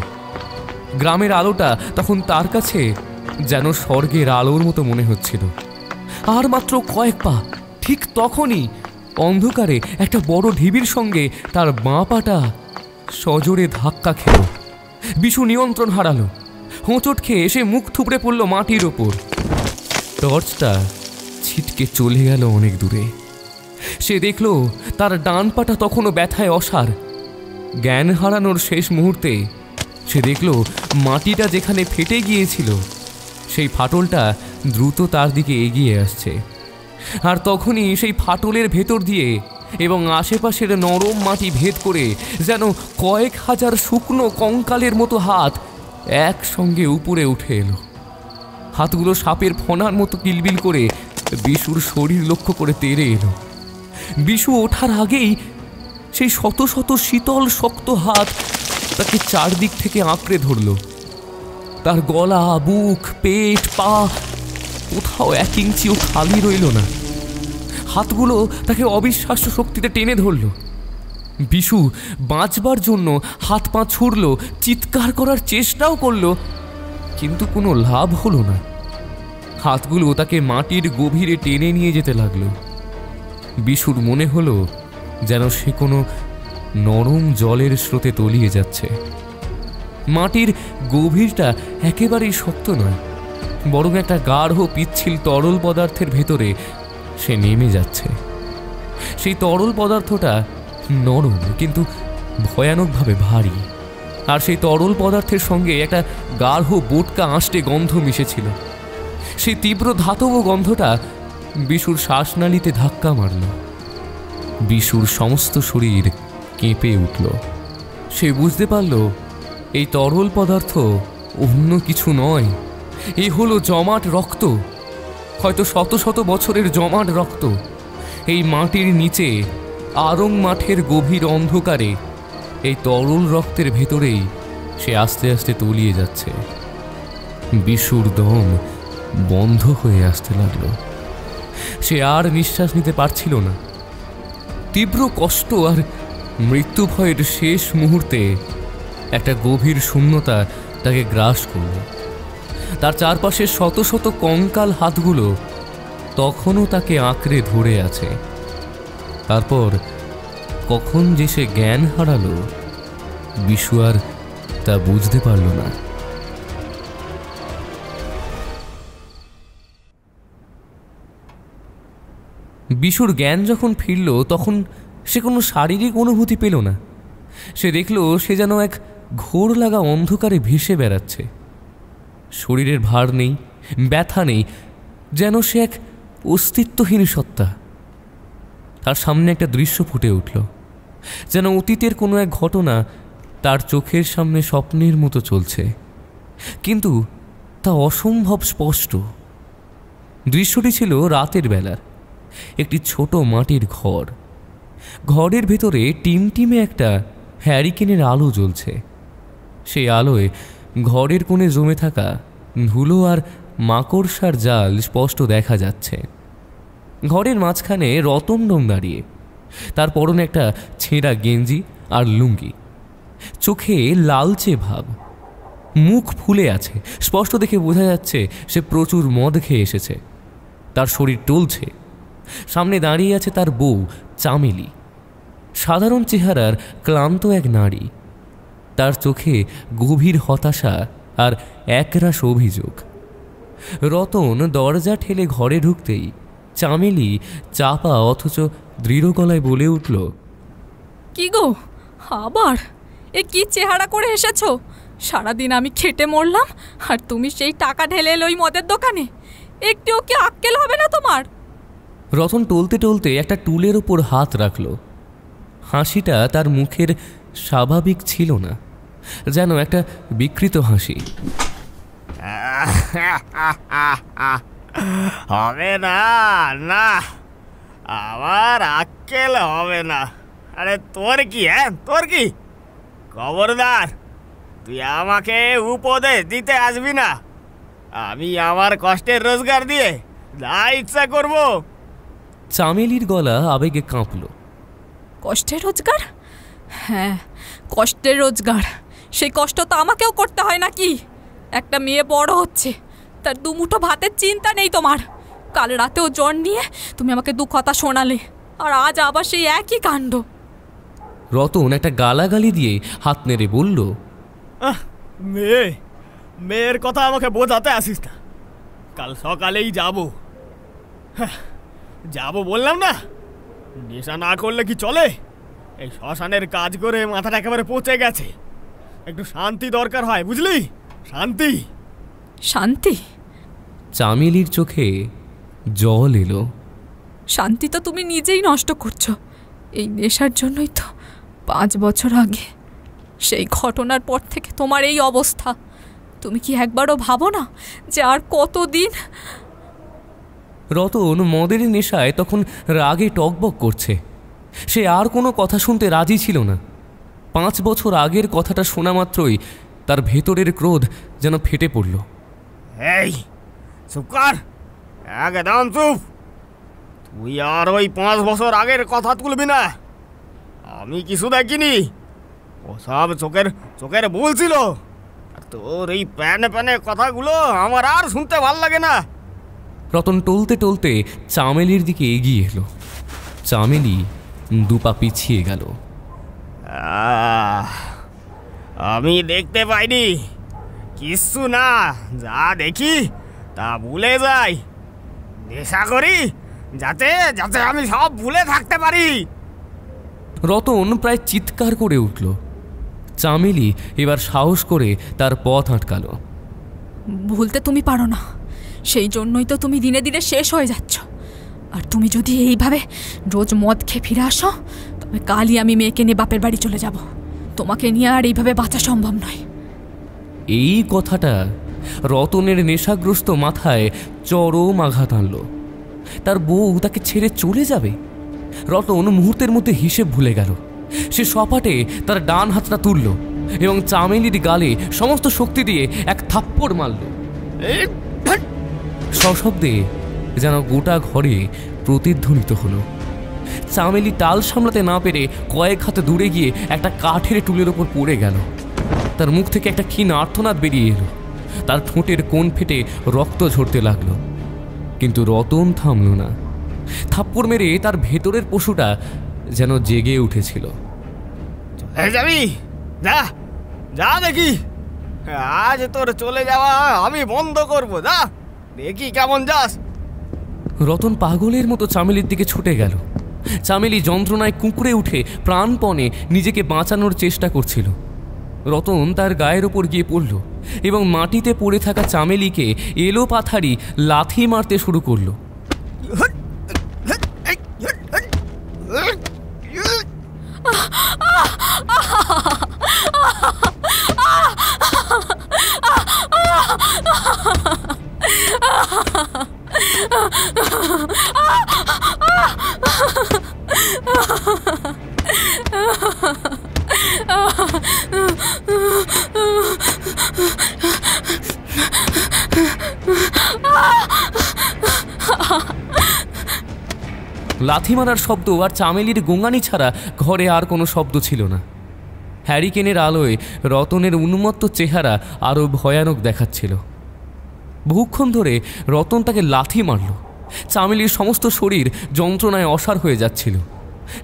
গ্রামের আলোটা তখন তার কাছে যেন স্বর্গের আলোর মতো মনে হচ্ছিল। আর মাত্র কয়েক পা, ঠিক তখনই অন্ধকারে একটা বড় ঢিবির সঙ্গে তার বাঁ পাটা সজোরে ধাক্কা খেল। বিশু নিয়ন্ত্রণ হারালো। হোঁচট খেয়ে সে মুখ থুবড়ে পড়ল মাটির ওপর। টর্চটা ছিটকে চলে গেল অনেক দূরে। সে দেখল তার ডান পাটা তখনও ব্যথায় অসাড়। জ্ঞান হারানোর শেষ মুহূর্তে সে দেখল মাটিটা যেখানে ফেটে গিয়েছিল সেই ফাটলটা দ্রুত তার দিকে এগিয়ে আসছে। আর তখনই সেই ফাটলের ভেতর দিয়ে এবং আশেপাশের নরম মাটি ভেদ করে যেন কয়েক হাজার শুকনো কঙ্কালের মতো হাত একসঙ্গে উপরে উঠে এলো। হাতগুলো সাপের ফণার মতো কিলবিল করে বিশুর শরীর লক্ষ্য করে তেড়ে এলো। বিশু ওঠার আগেই সেই শত শত শীতল শক্ত হাত তাকে চারদিক থেকে আঁকড়ে ধরল। তার গলা, বুক, পেট, পা কোথাও 1 ইঞ্চিও খালি রইল না। হাতগুলো তাকে অবিশ্বাস্য শক্তিতে টেনে ধরল। বিশু বাঁচবার জন্য হাত পা ছুড়ল, চিৎকার করার চেষ্টাও করল, কিন্তু কোনো লাভ হলো না। হাতগুলো তাকে মাটির গভীরে টেনে নিয়ে যেতে লাগলো। বিশুর মনে হলো যেন সে কোনো নরম জলের স্রোতে তলিয়ে যাচ্ছে। মাটির গভীরটা একেবারেই শক্ত নয়, বরং একটা গাঢ় পিচ্ছিল তরল পদার্থের ভেতরে সে নেমে যাচ্ছে। সেই তরল পদার্থটা নরম কিন্তু ভয়ানকভাবে ভারী। আর সেই তরল পদার্থের সঙ্গে একটা গাঢ় বোটকা আঁশটে গন্ধ মিশেছিল। সেই তীব্র ধাতব গন্ধটা বিশুর শ্বাসনালীতে ধাক্কা মারল। বিশুর সমস্ত শরীর কেঁপে উঠল। সে বুঝতে পারল এই তরল পদার্থ অন্য কিছু নয়, এ হলো জমাট রক্ত, হয়তো শত শত বছরের জমাট রক্ত। এই মাটির নিচে আরং মাঠের গভীর অন্ধকারে এই তরল রক্তের ভেতরেই সে আস্তে আস্তে তলিয়ে যাচ্ছে। বিশুর দম বন্ধ হয়ে আসতে লাগলো। সে আর নিঃশ্বাস নিতে পারছিল না। তীব্র কষ্ট আর মৃত্যু ভয়ের শেষ মুহূর্তে একটা গভীর শূন্যতা তাকে গ্রাস করল। তার চারপাশে শত শত কঙ্কাল হাতগুলো তখনও তাকে আঁকড়ে ধরে আছে। তারপর কখন যে সে জ্ঞান হারালো, বিশু আর তা বুঝতে পারল না। বিশুর জ্ঞান যখন ফিরল তখন সে কোনো শারীরিক অনুভূতি পেল না। সে দেখল সে যেন এক ঘোর লাগা অন্ধকারে ভেসে বেড়াচ্ছে। শরীরের ভার নেই, ব্যথা নেই, যেন সে এক অস্তিত্বহীন সত্তা। তার সামনে একটা দৃশ্য ফুটে উঠল, যেন অতীতের কোনো এক ঘটনা তার চোখের সামনে স্বপ্নের মতো চলছে, কিন্তু তা অসম্ভব স্পষ্ট। দৃশ্যটি ছিল রাতের বেলার একটি ছোট মাটির ঘর। ঘরের ভেতরে টিমটিমে একটা হ্যারিকেনের আলো জ্বলছে। সেই আলোয় ঘরের কোণে জমে থাকা ধুলো আর মাকড়সার জাল স্পষ্ট দেখা যাচ্ছে। ঘরের মাঝখানে রতনডোম দাঁড়িয়ে, তার পরনে একটা ছেঁড়া গেঞ্জি আর লুঙ্গি, চোখে লালচে ভাব, মুখ ফুলে আছে, স্পষ্ট দেখে বোঝা যাচ্ছে সে প্রচুর মদ খেয়ে এসেছে। তার শরীর টলছে। সামনে দাঁড়িয়ে আছে তার বউ চামেলি, সাধারণ চেহারার ক্লান্ত এক নারী। তার চোখে গভীর হতাশা আর একরাশ অভিযোগ। রতন দরজা ঠেলে ঘরে ঢুকতেই চামেলি চাপা অথচ দৃঢ় গলায় বলে উঠল, কি গো, আবার এ কি চেহারা করে এসেছো? সারাদিন আমি খেটে মরলাম আর তুমি সেই টাকা ঢেলে এলো ওই মদের দোকানে। একটুও কি আক্কেল হবে না তোমার? রতন টলতে টলতে একটা টুলের ওপর হাত রাখল। হাসিটা তার মুখের স্বাভাবিক ছিল না, যেন একটা বিকৃত হাসি। হবে না, না, আমার আক্কেল হবে না। আরে তোর কি, তোর কি? খবরদার, তুই আমাকে উপদেশ দিতে আসবি না। আমি আমার কষ্টের রোজগার দিয়ে যা ইচ্ছা করব। চামেলির গলা আবেগে কাঁপল। কষ্টের রোজগার? হ্যাঁ, কষ্টের রোজগার। সেই কষ্ট তো আমাকেও করতে হয় নাকি? একটা মেয়ে বড় হচ্ছে, তার দুমুঠো ভাতের চিন্তা নেই তোমার। কাল রাতেও জ্বর নিয়ে তুমি আমাকে দু কথা শোনালে, আর আজ আবার সেই একই কাণ্ড। রতন একটা গালাগালি দিয়ে হাত নেড়ে বলল, মেয়ের কথা আমাকে বোঝাতে আসিস না। কাল সকালেই যাব বললাম না। নেশা না করলে কি চলে? এই শ্মশানের কাজ করে মাথাটা একেবারে পচে গেছে। একটু শান্তি দরকার হয়, বুঝলি? শান্তি। শান্তি? চামেলির চোখে জল এলো। শান্তি তো তুমি নিজেই নষ্ট করছো। এই নেশার জন্যই তো 5 বছর আগে সেই ঘটনার পর থেকে তোমার এই অবস্থা। তুমি কি একবারও ভাবো না যে আর কতদিন? রতন মদের নেশায় তখন রাগে টকবক করছে। সে আর কোনো কথা শুনতে রাজি ছিল না। 5 বছর আগের কথাটা শোনা মাত্রই তার ভেতরের ক্রোধ যেন ফেটে পড়ল। এই চুপ কর, একদম চুপ। তুই আর ওই 5 বছর আগের কথা তুলবি না। আমি কিছু দেখিনি, ও সব চোখের ভুল ছিল। আর তোর এই প্যানে কথাগুলো আমার আর শুনতে ভাল লাগে না। রতন টলতে টলতে চামেলির দিকে এগিয়ে এলো। চামেলি 2 পা পিছিয়ে গেল। আমি দেখতে পাইনি কিচ্ছু না, যা দেখি তা ভুলে যাই। নেশা করি যাতে আমি সব ভুলে থাকতে পারি। রতন প্রায় চিৎকার করে উঠল। চামেলি এবার সাহস করে তার পথ আটকাল। ভুলতে তুমি পারো না, সেই জন্যই তো তুমি দিনে দিনে শেষ হয়ে যাচ্ছ। আর তুমি যদি এইভাবে রোজ মদ খেয়ে ফিরে আসো, তবে কালই আমি মেয়েকে নিয়ে বাপের বাড়ি চলে যাব। তোমাকে নিয়ে আর এইভাবে বাঁচা সম্ভব নয়। এই কথাটা রতনের নেশাগ্রস্ত মাথায় চরম আঘাত আনল। তার বউ তাকে ছেড়ে চলে যাবে? রতন মুহূর্তের মধ্যে হিসেব ভুলে গেল। সে সপাটে তার ডান হাতটা তুলল এবং চামেলির গালে সমস্ত শক্তি দিয়ে এক থাপ্পড় মারল। সশব্দে যেন গোটা ঘরে প্রতিধ্বনিত হলো। চামেলি টাল সামলাতে না পেরে কয়েক হাতে দূরে গিয়ে একটা কাঠের টুলের ওপর পড়ে গেল। তার মুখ থেকে একটা ক্ষীণ আর্তনাদ বেরিয়ে এলো। তার ঠোঁটের কোণ ফেটে রক্ত ঝরতে লাগলো। কিন্তু রতন থামল না। থাপ্পড় মেরে তার ভেতরের পশুটা যেন জেগে উঠেছিল। যাবি? যা দেখি, আজ তোর চলে যাওয়া আমি বন্ধ করবো। যা দেখি কেমন যাস। রতন পাগলের মতো চামেলির দিকে ছুটে গেল। চামেলি যন্ত্রণায় কুঁকড়ে উঠে প্রাণপণে নিজেকে বাঁচানোর চেষ্টা করছিল। রতন তার গায়ের ওপর গিয়ে পড়ল এবং মাটিতে পড়ে থাকা চামেলিকে এলো পাথারি লাথি মারতে শুরু করলো। লাথি মারার শব্দ আর চামেলির গোঙানি ছাড়া ঘরে আর কোনো শব্দ ছিল না। হ্যারিকেনের আলোয় রতনের উন্মত্ত চেহারা আরও ভয়ানক দেখাচ্ছিল। বহুক্ষণ ধরে রতন তাকে লাথি মারল। চামেলির সমস্ত শরীর যন্ত্রণায় অসাড় হয়ে যাচ্ছিল।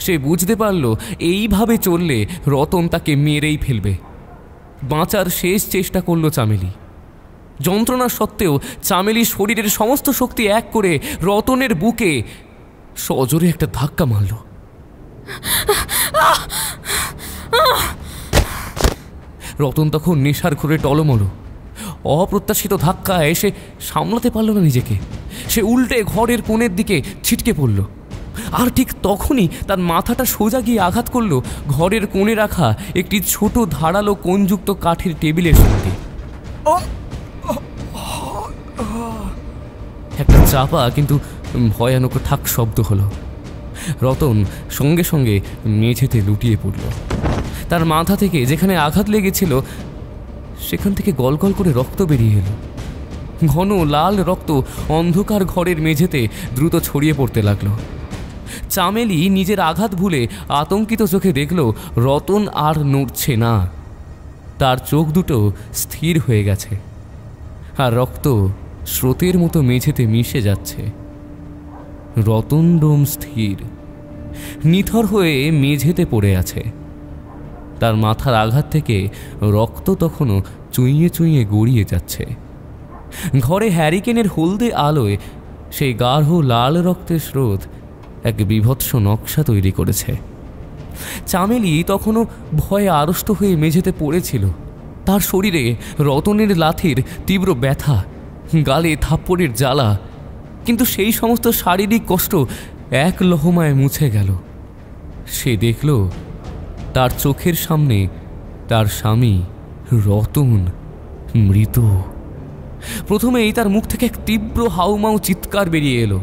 সে বুঝতে পারল এইভাবে চললে রতন তাকে মেরেই ফেলবে। বাঁচার শেষ চেষ্টা করল চামেলি। যন্ত্রণা সত্ত্বেও চামেলির শরীরের সমস্ত শক্তি এক করে রতনের বুকে সজোরে একটা ধাক্কা মারল। রতন তখন নেশার ঘোরে টলমল। অপ্রত্যাশিত ধাক্কা এসে সামলাতে পারল না নিজেকে। সে উল্টে ঘরের কোণের দিকে ছিটকে পড়ল। আর ঠিক তখনই তার মাথাটা সোজা গিয়ে আঘাত করল ঘরের কোণে রাখা একটি ছোট ধারালো কোণযুক্ত কাঠের টেবিলের সঙ্গে। একটা চাপা কিন্তু ভয়ানক ঠাক শব্দ হলো। রতন সঙ্গে সঙ্গে মেঝেতে লুটিয়ে পড়ল। তার মাথা থেকে যেখানে আঘাত লেগেছিল সেখান থেকে গলগল করে রক্ত বেরিয়ে এলো। ঘন লাল রক্ত অন্ধকার ঘরের মেঝেতে দ্রুত ছড়িয়ে পড়তে লাগলো। চামেলি নিজের আঘাত ভুলে আতঙ্কিত চোখে দেখল রতন আর নড়ছে না। তার চোখ দুটো স্থির হয়ে গেছে আর রক্ত স্রোতের মতো মেঝেতে মিশে যাচ্ছে। রতন ডোম স্থির, নিথর হয়ে মেঝেতে পড়ে আছে। তার মাথার আঘাত থেকে রক্ত তখনও চুইয়ে চুইয়ে গড়িয়ে যাচ্ছে। ঘরে হ্যারিকেনের হলদে আলোয় সেই গাঢ় লাল রক্তের স্রোত এক বীভৎস নকশা তৈরি করেছে। চামেলি তখনও ভয়ে আড়ষ্ট হয়ে মেঝেতে পড়েছিল। তার শরীরে রতনের লাথির তীব্র ব্যথা, গালে থাপ্পড়ের জ্বালা, কিন্তু সেই সমস্ত শারীরিক কষ্ট এক লহমায় মুছে গেল। সে দেখল তার চোখের সামনে তার স্বামী রতন মৃত। প্রথমেই তার মুখ থেকে এক তীব্র হাউমাউ চিৎকার বেরিয়ে এলো।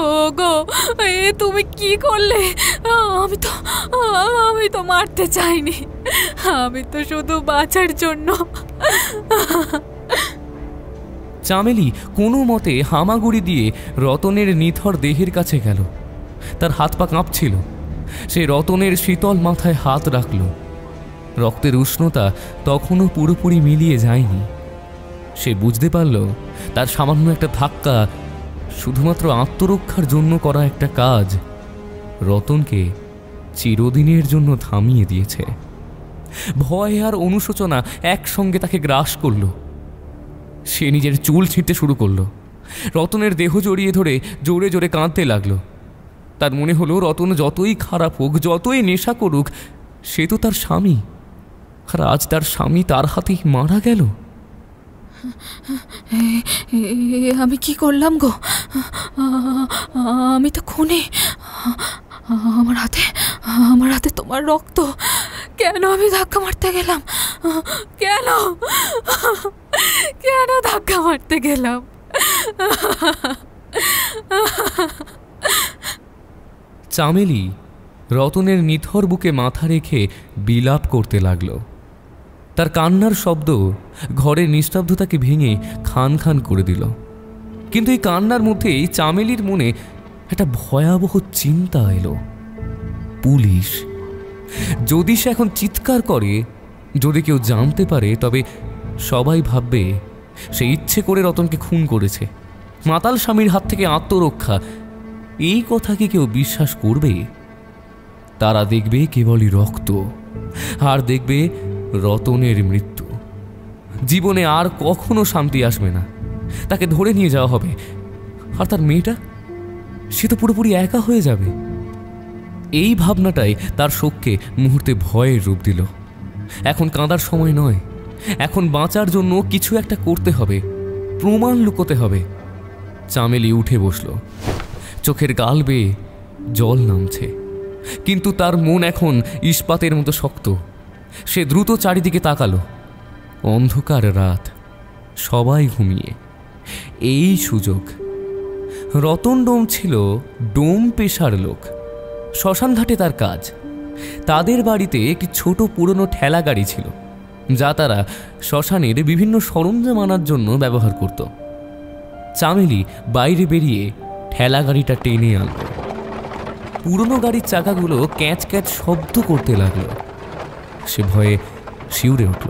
ও গো, এ তুমি কি করলে? আমি তো মারতে চাইনি, আমি তো শুধু বাঁচার জন্য। চামেলি কোনো মতে হামাগুড়ি দিয়ে রতনের নিথর দেহের কাছে গেল। তার হাত পা কাঁপছিল। সে রতনের শীতল মাথায় হাত রাখল। রক্তের উষ্ণতা তখনও পুরোপুরি মিলিয়ে যায়নি। সে বুঝতে পারল তার সামান্য একটা ধাক্কা শুধুমাত্র আত্মরক্ষার জন্য করা একটা কাজ রতনকে চিরদিনের জন্য থামিয়ে দিয়েছে। ভয় আর অনুশোচনা একসঙ্গে তাকে গ্রাস করল। সে নিজের চুল ছিঁড়তে শুরু করল। রতনের দেহ জড়িয়ে ধরে জোরে জোরে কাঁদতে লাগল। তার মনে হলো রতন যতই খারাপ হোক, যতই নেশা করুক, সে তো তার স্বামী, আর আজ তার স্বামী তার হাতেই মারা গেল। আমি কি করলাম গো? আমি তো খুনি। আমার হাতে তোমার রক্ত। কেন আমি ধাক্কা মারতে গেলাম? কেন ধাক্কা মারতে গেলাম? চামেলি রতনের নিথর বুকে মাথা রেখে বিলাপ করতে লাগল। তার কান্নার শব্দ ঘরের নিস্তব্ধতাকে ভেঙে খান খান করে দিল। কিন্তু এই কান্নার মধ্যেই চামেলির মনে একটা ভয়াবহ চিন্তা এলো। পুলিশ যদি সে এখন চিৎকার করে, যদি কেউ জানতে পারে, তবে সবাই ভাববে সে ইচ্ছে করে রতনকে খুন করেছে। মাতাল স্বামীর হাত থেকে আত্মরক্ষা, এই কথা কি কেউ বিশ্বাস করবে? তারা দেখবে কেবলই রক্ত, আর দেখবে রতনের মৃত্যু। জীবনে আর কখনো শান্তি আসবে না। তাকে ধরে নিয়ে যাওয়া হবে, আর তার মেয়েটা, সে তো পুরোপুরি একা হয়ে যাবে। এই ভাবনাটাই তার শোককে মুহূর্তে ভয়ের রূপ দিল। এখন কাঁদার সময় নয়, এখন বাঁচার জন্য কিছু একটা করতে হবে, প্রমাণ লুকোতে হবে। চামেলি উঠে বসল। চোখের গাল বেয়ে জল নামছে, কিন্তু তার মন এখন ইস্পাতের মতো শক্ত। সে দ্রুত চারিদিকে তাকালো। অন্ধকার রাত, সবাই ঘুমিয়ে। এই সুযোগ। রতন ডোম ছিল ডোম পেশার লোক। শ্মশানঘাটে তার কাজ। তাদের বাড়িতে একটি ছোট পুরনো ঠেলা গাড়ি ছিল, যা তারা শ্মশানের বিভিন্ন সরঞ্জাম আনার জন্য ব্যবহার করত। চামেলি বাইরে বেরিয়ে ঠেলা গাড়িটা টেনে আনল। পুরনো গাড়ির চাকাগুলো ক্যাঁচ ক্যাঁচ শব্দ করতে লাগলো। সে ভয়ে শিউরে উঠল,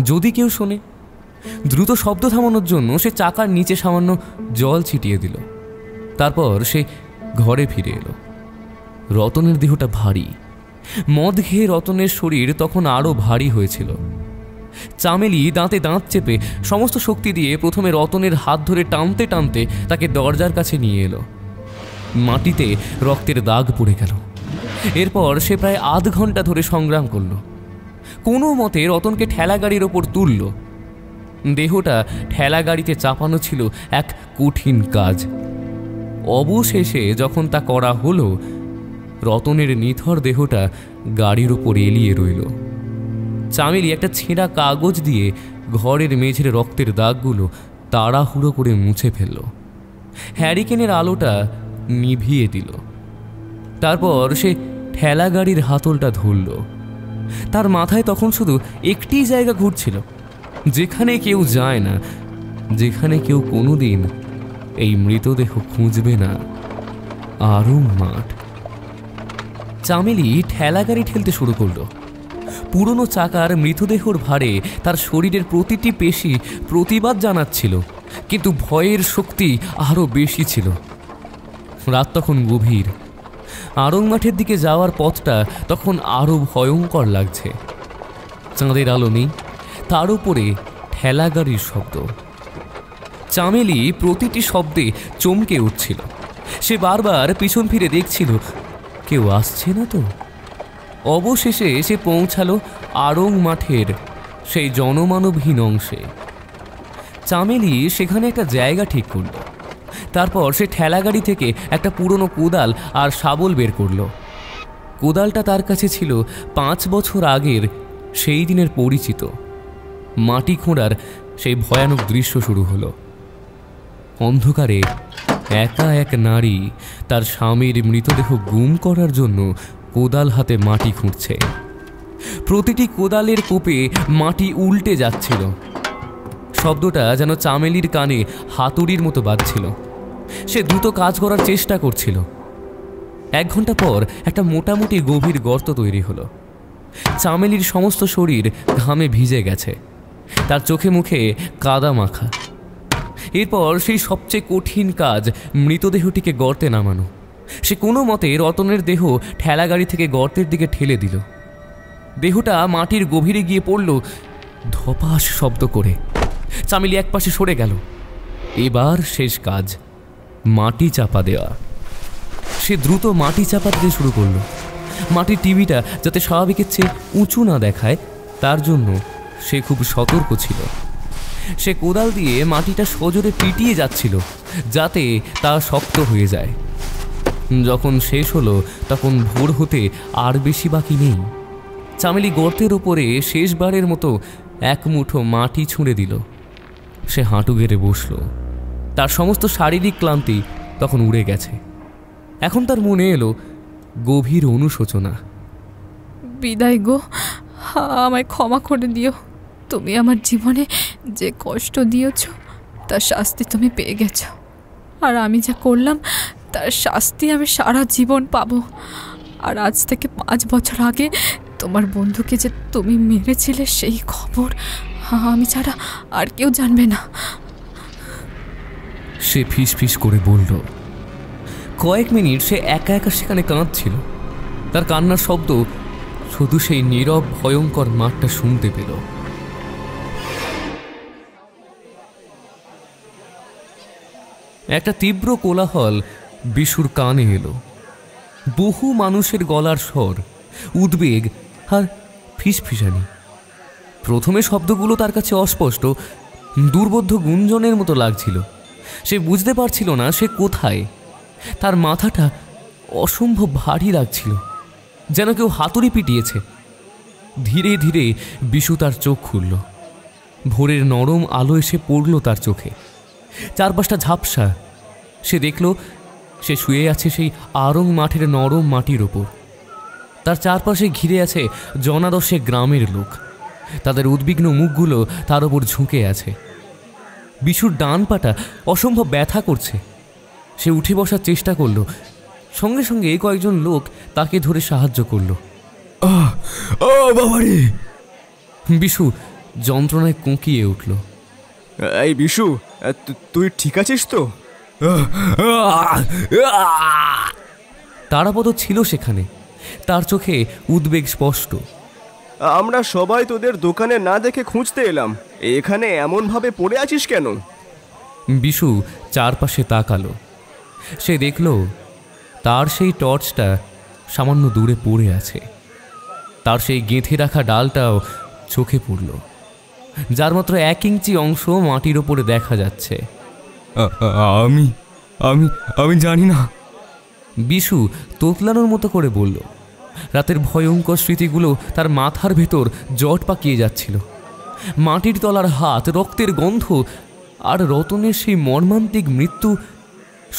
যদি কেউ শোনে। দ্রুত শব্দ থামানোর জন্য সে চাকার নিচে সামান্য জল ছিটিয়ে দিল। তারপর সে ঘরে ফিরে এলো। রতনের দেহটা ভারী। মদ খেয়ে রতনের শরীর তখন আরও ভারী হয়েছিল। চামেলি দাঁতে দাঁত চেপে সমস্ত শক্তি দিয়ে প্রথমে রতনের হাত ধরে টানতে টানতে তাকে দরজার কাছে নিয়ে এলো। মাটিতে রক্তের দাগ পড়ে গেল। এরপর সে প্রায় আধ ঘন্টা ধরে সংগ্রাম করল। কোনো মতে রতনকে ঠেলা গাড়ির ওপর তুলল। দেহটা ঠেলা গাড়িতে চাপানো ছিল এক কঠিন কাজ। অবশেষে যখন তা করা হলো, রতনের নিথর দেহটা গাড়ির ওপর এলিয়ে রইল। চামেলি একটা ছেঁড়া কাগজ দিয়ে ঘরের মেঝের রক্তের দাগগুলো তাড়াহুড়ো করে মুছে ফেলল। হ্যারিকেনের আলোটা নিভিয়ে দিল। তারপর সে ঠেলা গাড়ির হাতলটা ধরল। তার মাথায় তখন শুধু একটি জায়গা ঘুরছিল, যেখানে কেউ যায় না, যেখানে কেউ কোনোদিন এই মৃতদেহ খুঁজবে না। আরং মাঠ। চামেলি ঠেলা গাড়ি ঠেলতে শুরু করলো। পুরনো চাকার মৃতদেহর ভারে তার শরীরের প্রতিটি পেশি প্রতিবাদ জানাচ্ছিল, কিন্তু ভয়ের শক্তি আরও বেশি ছিল। রাত তখন গভীর। আড়ং মাঠের দিকে যাওয়ার পথটা তখন আরও ভয়ঙ্কর লাগছে। চাঁদের আলো নেই, তার উপরে ঠেলা গাড়ির শব্দ। চামেলি প্রতিটি শব্দে চমকে উঠছিল। সে বারবার পিছন ফিরে দেখছিল, কেউ আসছে না তো। অবশেষে সে পৌঁছালো আড়ং মাঠের সেই জনমানবহীন অংশে। চামেলি সেখানে একটা জায়গা ঠিক করল। তারপর সে ঠেলা গাড়ি থেকে একটা পুরনো কোদাল আর শাবল বের করল। কোদালটা তার কাছে ছিল 5 বছর আগের সেই দিনের পরিচিত। মাটি খোঁড়ার সেই ভয়ানক দৃশ্য শুরু হলো। অন্ধকারে একা এক নারী তার স্বামীর মৃতদেহ গুম করার জন্য কোদাল হাতে মাটি খুঁড়ছে। প্রতিটি কোদালের কোপে মাটি উল্টে যাচ্ছিল। শব্দটা যেন চামেলির কানে হাতুড়ির মতো বাজছিল। সে দ্রুত কাজ করার চেষ্টা করছিল। 1 ঘন্টা পর একটা মোটামুটি গভীর গর্ত তৈরি হলো। চামেলির সমস্ত শরীর ঘামে ভিজে গেছে, তার চোখে মুখে কাদা মাখা। এরপর সেই সবচেয়ে কঠিন কাজ, মৃতদেহটিকে গর্তে নামানো। সে কোনো মতে রতনের দেহ ঠেলা গাড়ি থেকে গর্তের দিকে ঠেলে দিল। দেহটা মাটির গভীরে গিয়ে পড়ল ধপাস শব্দ করে। চামেলি একপাশে সরে গেল। এবার শেষ কাজ, মাটি চাপা দেওয়া। সে দ্রুত মাটি চাপা দিতে শুরু করলো। মাটির টিভিটা যাতে স্বাভাবিকের চেয়ে উঁচু না দেখায়, তার জন্য সে খুব সতর্ক ছিল। সে কোদাল দিয়ে মাটিটা সজোরে পিটিয়ে যাচ্ছিল, যাতে তা শক্ত হয়ে যায়। যখন শেষ হলো, তখন ভোর হতে আর বেশি বাকি নেই। চামেলি গর্তের ওপরে শেষবারের মতো এক মুঠো মাটি ছুঁড়ে দিল। সে হাঁটু গেড়ে বসল। তার সমস্ত শারীরিক ক্লান্তি তখন উড়ে গেছে। এখন তার মনে এলো গভীর অনুশোচনা। বিদায় গো, আমায় ক্ষমা করে দিও। তুমি আমার জীবনে যে কষ্ট দিয়েছ, তার শাস্তি তুমি পেয়ে গেছ। আর আমি যা করলাম তার শাস্তি আমি সারা জীবন পাবো। আর আজ থেকে 5 বছর আগে তোমার বন্ধুকে যে তুমি মেরেছিলে, সেই খবর আমি ছাড়া আর কেউ জানবে না। সে ফিস ফিস করে বলল। কয়েক মিনিট সে একা একা সেখানে কাঁদছিল। তার কান্নার শব্দ শুধু সেই নীরব ভয়ঙ্কর মাঠটা শুনতে পেল। একটা তীব্র কোলাহল বিশুর কানে এলো। বহু মানুষের গলার স্বর, উদ্বেগ আর ফিসফিসানি। প্রথমে শব্দগুলো তার কাছে অস্পষ্ট, দুর্বোধ্য গুঞ্জনের মতো লাগছিল। সে বুঝতে পারছিল না সে কোথায়। তার মাথাটা অসম্ভব ভারী লাগছিল, যেন কেউ হাতুড়ি পিটিয়েছে। ধীরে ধীরে বিশু তার চোখ খুলল। ভোরের নরম আলো এসে পড়ল তার চোখে। চারপাশটা ঝাপসা। সে দেখল সে শুয়ে আছে সেই আড়ং মাঠের নরম মাটির ওপর। তার চারপাশে ঘিরে আছে জনাদশে গ্রামের লোক। তাদের উদ্বিগ্ন মুখগুলো তার ওপর ঝুঁকে আছে। বিশুর ডান পাটা অসম্ভব ব্যথা করছে। সে উঠে বসার চেষ্টা করলো, সঙ্গে সঙ্গে কয়েকজন লোক তাকে ধরে সাহায্য করলো। ও বাবারে! বিশু যন্ত্রণায় কুঁকিয়ে উঠল। এই বিশু, তুই ঠিক আছিস তো? তারাপদ ছিল সেখানে, তার চোখে উদ্বেগ স্পষ্ট। আমরা সবাই তোদের দোকানে না দেখে খুঁজতে এলাম, এখানে এমনভাবে পড়ে আছিস কেন? বিশু চারপাশে তাকালো। সে দেখল তার সেই টর্চটা সামান্য দূরে পড়ে আছে। তার সেই গেঁথে রাখা ডালটাও চোখে পড়ল, যার মাত্র 1 ইঞ্চি অংশ মাটির ওপরে দেখা যাচ্ছে। আমি আমি আমি জানি না। বিশু তোতলানোর মতো করে বলল। রাতের ভয়ঙ্কর স্মৃতিগুলো তার মাথার ভেতর জট পাকিয়ে যাচ্ছিল। মাটির তলার হাত, রক্তের গন্ধ আর রতনের সেই মর্মান্তিক মৃত্যু,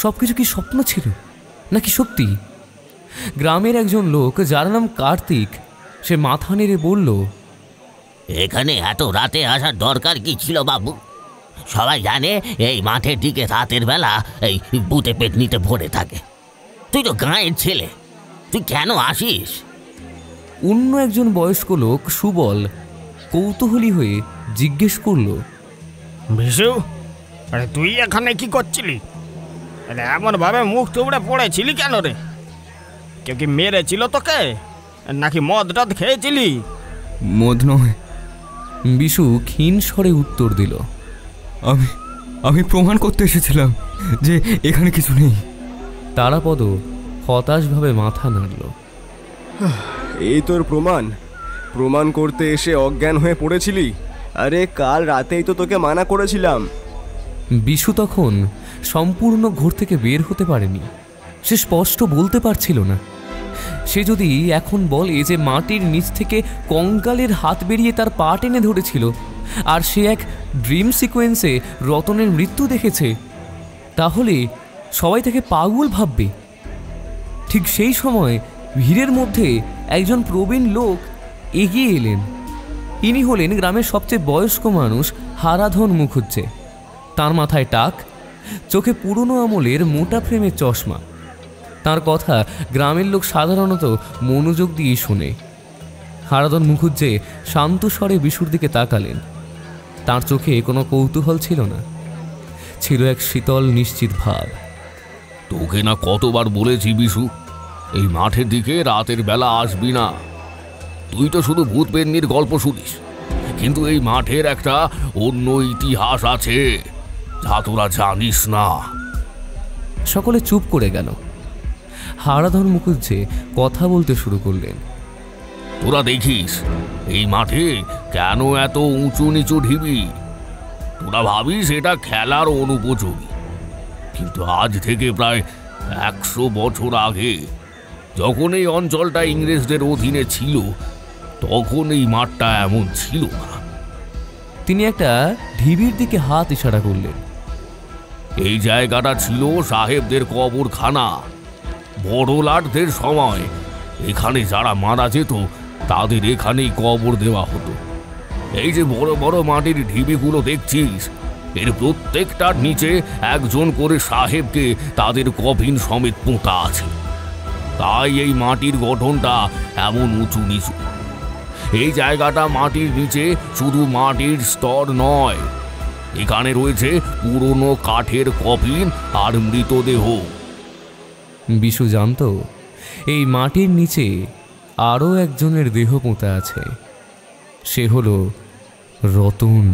সব কিছু কি স্বপ্ন ছিল নাকি সত্যি? গ্রামের একজন লোক, যার নাম কার্তিক, সে মাথা নেড়ে বলল, এখানে এত রাতে আসার দরকার কি ছিল বাবু? সবাই জানে এই মাঠের দিকে রাতের বেলা এই ভূতে পেতনিতে ভরে থাকে। তুই তো গাঁয়ের ছেলে, তুই কেন আসিস? অন্য একজন বয়স্ক লোক সুবল কৌতূহলী হয়ে জিজ্ঞেস করল, বিশু, আরে তুই এখানে কি করছিলি? আরে এমনভাবে মুখ টুবড়ে পড়েছিলি কেন রে? কেউ কি মেরেছিল তোকে, নাকি মদ টদ খেয়েছিলি? মদ নয়। বিশু ক্ষীণ স্বরে উত্তর দিল, আমি আমি প্রমাণ করতে এসেছিলাম যে এখানে কিছু নেই। তারাপদ হতাশভাবে মাথা নাড়ল। এই তোর প্রমাণ? প্রমাণ করতে এসে অজ্ঞান হয়ে পড়েছিলি? আরে কাল রাতেই তো তোকে মানা করেছিলাম। বিশু তখন সম্পূর্ণ ঘোর থেকে বের হতে পারেনি। সে স্পষ্ট বলতে পারছিল না। সে যদি এখন বলে যে মাটির নিচ থেকে কঙ্কালের হাত বেরিয়ে তার পা টেনে ধরেছিল আর সে এক ড্রিম সিকোয়েন্সে রতনের মৃত্যু দেখেছে, তাহলে সবাই তাকে পাগল ভাববে। ঠিক সেই সময় ভিড়ের মধ্যে একজন প্রবীণ লোক এগিয়ে এলেন। ইনি হলেন গ্রামের সবচেয়ে বয়স্ক মানুষ হারাধন মুখুজ্জে। তার মাথায় টাক, চোখে পুরনো আমলের মোটা ফ্রেমের চশমা। তার কথা গ্রামের লোক সাধারণত মনোযোগ দিয়ে শোনে। হারাধন মুখুজ্জে শান্ত স্বরে বিশুর দিকে তাকালেন। তার চোখে কোনো কৌতূহল ছিল না, ছিল এক শীতল নিশ্চিত ভাব। তোকে না কতবার বলেছি বিশু, এই মাঠের দিকে রাতের বেলা আসবি না। তুই তো শুধু ভূত পেন্নির গল্প শুনিস, কিন্তু এই মাঠের একটা অন্য ইতিহাস আছে যা তোরা জানিস না। সকলে চুপ করে গেল। হারাধন মুখুজ্জে কথা বলতে শুরু করলেন। তোরা দেখিস এই মাঠে কেন এত উঁচু নিচু ঢিবি? তোরা ভাবিস এটা খেলার অনুপযোগী, কিন্তু আজ থেকে প্রায় 100 বছর আগে যখন এই অঞ্চলটা ইংরেজদের অধীনে ছিল, তখন এই মাঠটা এমন ছিল না। তিনি একটা ঢিবির দিকে হাত ইশারা করলেন। এই জায়গাটা ছিল সাহেবদের কবরখানা। বড় লাটদের সময় এখানে যারা মারা যেত তাদের এখানেই কবর দেওয়া হতো। এই যে বড় বড় মাটির ঢিবিগুলো দেখছিস, এর প্রত্যেকটার নিচে একজন করে সাহেবকে তাদের কফিন সমেত পোঁতা আছে। তাই এই মাটির গঠনটা এমন উঁচু নিচু। এই জায়গাটা মাটির নিচে শুধু মাটির স্তর নয়, এখানে রয়েছে পুরনো কাঠের কফিন আর মৃতদেহ। বিশু জানত এই মাটির নিচে আরও একজনের দেহ পোঁতা আছে। সে হলো রতন।